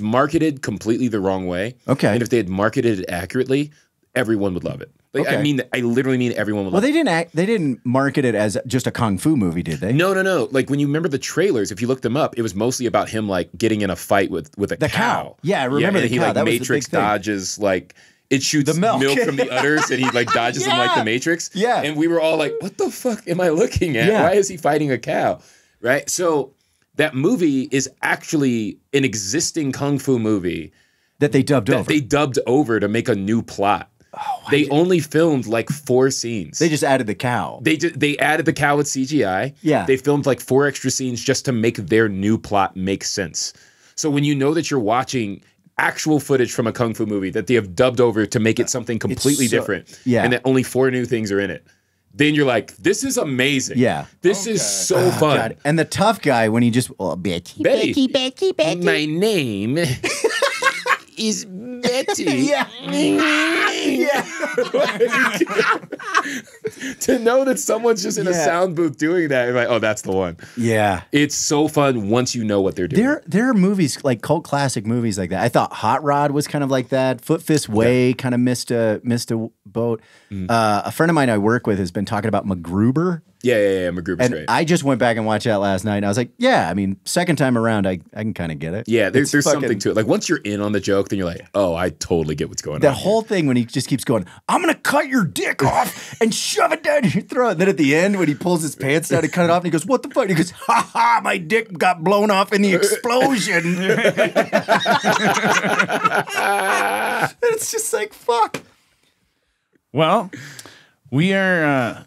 S3: marketed completely the wrong way.
S2: Okay.
S3: And if they had marketed it accurately, everyone would love it. Like,
S2: Okay.
S3: I literally mean everyone would
S2: Well,
S3: love it.
S2: they didn't market it as just a kung fu movie, did they?
S3: No. Like when you remember the trailers, if you look them up, it was mostly about him like getting in a fight with a
S2: The cow. Yeah, I remember
S3: and
S2: the
S3: he
S2: cow.
S3: like
S2: That was the
S3: Matrix
S2: big thing.
S3: dodges like it shoots
S2: The milk.
S3: from the udders and he like dodges them like
S2: Yeah.
S3: the Matrix.
S2: Yeah.
S3: And we were all like, what the fuck am I looking at?
S2: Yeah.
S3: Why is he fighting a cow? Right? So that movie is actually an existing kung fu movie
S2: That they dubbed
S3: that
S2: over.
S3: they dubbed over to make a new plot. They only filmed like 4 scenes.
S2: They just added the cow.
S3: They added the cow with CGI.
S2: Yeah.
S3: They filmed like 4 extra scenes just to make their new plot make sense. So when you know that you're watching actual footage from a kung fu movie that they have dubbed over to make it something completely
S2: so-
S3: different,
S2: yeah.
S3: and that only 4 new things are in it, then you're like, this is amazing.
S2: Yeah.
S3: This is so fun.
S2: God. And the tough guy when he just Becky.
S3: Betty. My name is Betty. To know that someone's just in a
S2: Yeah.
S3: sound booth doing that, you're like, oh, that's the one.
S2: Yeah.
S3: It's so fun once you know what they're doing.
S2: There are movies like cult classic movies like that. I thought Hot Rod was kind of like that. Foot Fist Way kind of missed a boat. A friend of mine I work with has been talking about MacGruber.
S3: Yeah. MacGruber's
S2: And
S3: great.
S2: I just went back and watched that last night. And I was like, yeah, I mean, second time around, I can kind of get it.
S3: Yeah, there's
S2: It's
S3: something
S2: fucking-
S3: to it. Like once you're in on the joke, then you're like, oh, I totally get what's going
S2: That
S3: on.
S2: whole thing when he just keeps going, I'm going to cut your dick off and shove it down your throat. And then at the end, when he pulls his pants down and cut it off, and he goes, what the fuck? And he goes, ha ha, my dick got blown off in the explosion. And it's just like, fuck.
S1: Well, we are.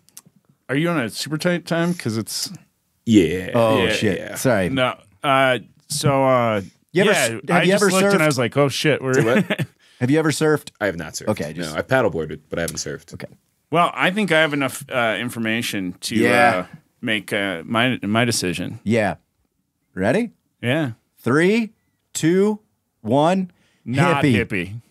S1: Are you on a super tight time? Because it's
S3: Yeah.
S2: Oh,
S1: Yeah,
S2: shit.
S1: yeah.
S2: Sorry.
S1: no.
S2: You ever-
S1: Yeah,
S2: have
S1: I
S2: you
S1: just
S2: ever
S1: looked
S2: surfed?
S1: and I was like, oh shit, we're.
S3: What?
S2: Have you ever surfed?
S3: I have not surfed.
S2: Okay, just-
S3: no, I've paddleboarded, but I haven't surfed.
S2: Okay.
S1: Well, I think I have enough information to
S2: Yeah.
S1: make my decision.
S2: Yeah. Ready?
S1: Yeah,
S2: 3, 2, 1.
S1: not hippie.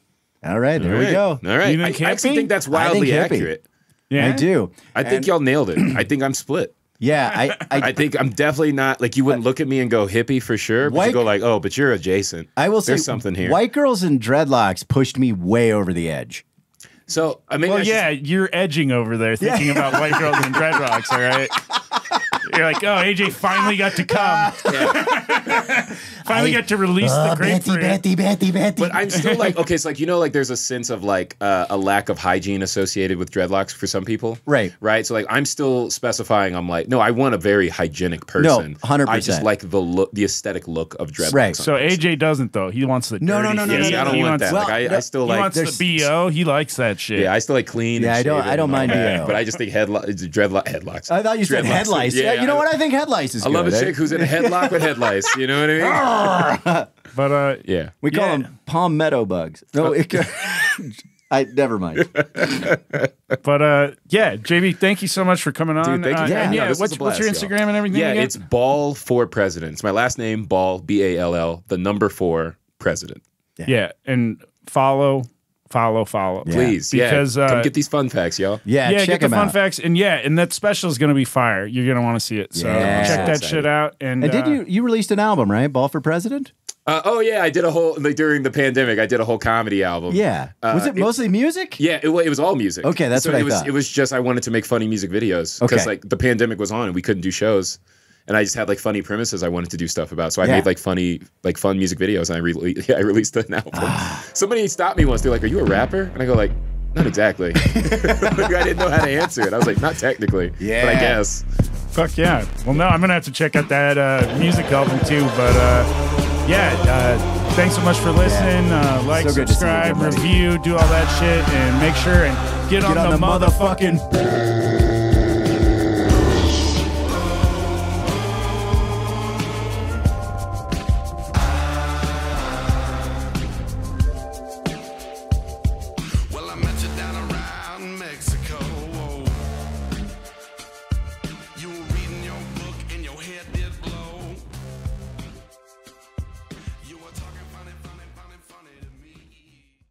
S2: All right, there we go.
S3: All right.
S1: You
S3: I
S1: think
S3: actually
S1: hippie?
S3: think that's
S2: I think
S3: wildly
S2: hippie.
S3: accurate.
S1: Yeah,
S2: I do.
S3: I think y'all nailed it. I think I'm split.
S2: Yeah,
S3: I think I'm definitely not like you wouldn't look at me and go hippie for sure, but
S2: White-
S3: you go like, oh, but you're adjacent.
S2: I will say
S3: there's something here.
S2: White girls in dreadlocks pushed me way over the edge.
S3: So I mean,
S1: Well, yeah, you're edging over there thinking about white girls and dreadlocks. All right, you're like, oh, AJ finally got to come. Finally got to release the grapefruit.
S2: Betty.
S3: But I'm still like, okay, it's like, like there's a sense of like a lack of hygiene associated with dreadlocks for some people.
S2: Right.
S3: Right. So like I'm still specifying, I'm like, no, I want a very hygienic person.
S2: No, 100%.
S3: I just like the look, the aesthetic look of dreadlocks.
S2: Right.
S1: So AJ doesn't though. He wants the
S2: No.
S1: dirty
S3: I don't
S1: he
S3: want
S1: wants
S3: that.
S1: the-
S3: Like I still
S1: He
S3: like
S1: wants the BO. He likes that shit.
S3: Yeah, I still like clean.
S2: Yeah,
S3: and
S2: I don't mind
S3: that,
S2: BO.
S3: but I just think headlocks.
S2: I thought you said
S3: Dreadlocks.
S2: head lice. Yeah, you know what? I think head lice is
S3: I
S2: good.
S3: love a chick who's in a headlock with head lice. You know what I mean?
S1: But
S3: Yeah.
S2: We call them palmetto bugs. No, I never mind.
S1: But yeah, JB, thank you so much for coming on.
S3: Dude, thank you.
S1: And
S3: this was a
S1: what's your
S3: blast,
S1: Instagram
S3: y'all.
S1: and everything?
S3: Yeah,
S1: again?
S3: it's Ball for President. It's my last name, Ball, BALL, the number 4 President.
S1: Yeah, and follow.
S3: Please,
S1: because
S3: come get these fun facts, y'all.
S2: Yeah,
S1: get
S2: check
S1: the
S2: them
S1: fun
S2: out.
S1: facts, and that special is gonna be fire. You're gonna want to see it. So
S2: Yeah.
S1: check that
S3: So
S1: shit out. And
S2: And did you released an album, right? Ball for President?
S3: Oh yeah, I did a whole during the pandemic. I did a whole comedy album.
S2: Yeah. Was it mostly music?
S3: Yeah, it was all music.
S2: Okay, that's
S3: so
S2: what I
S3: it was.
S2: thought.
S3: It was just I wanted to make funny music videos because
S2: Okay.
S3: like the pandemic was on and we couldn't do shows, and I just had like funny premises I wanted to do stuff about. So I
S2: Yeah.
S3: made like fun music videos, and I released an album. Somebody stopped me once. They're like, "Are you a rapper?" And I go like, "Not exactly." Like, I didn't know how to answer it. I was like, "Not technically."
S2: Yeah.
S3: But I guess.
S1: Fuck yeah. Well, no, I'm gonna have to check out that music album too. But thanks so much for listening. Like,
S2: So good to see you
S1: subscribe,
S2: again, buddy.
S1: review, do all that shit, and make sure and get on the motherfucking.
S5: Well, I met you down around Mexico.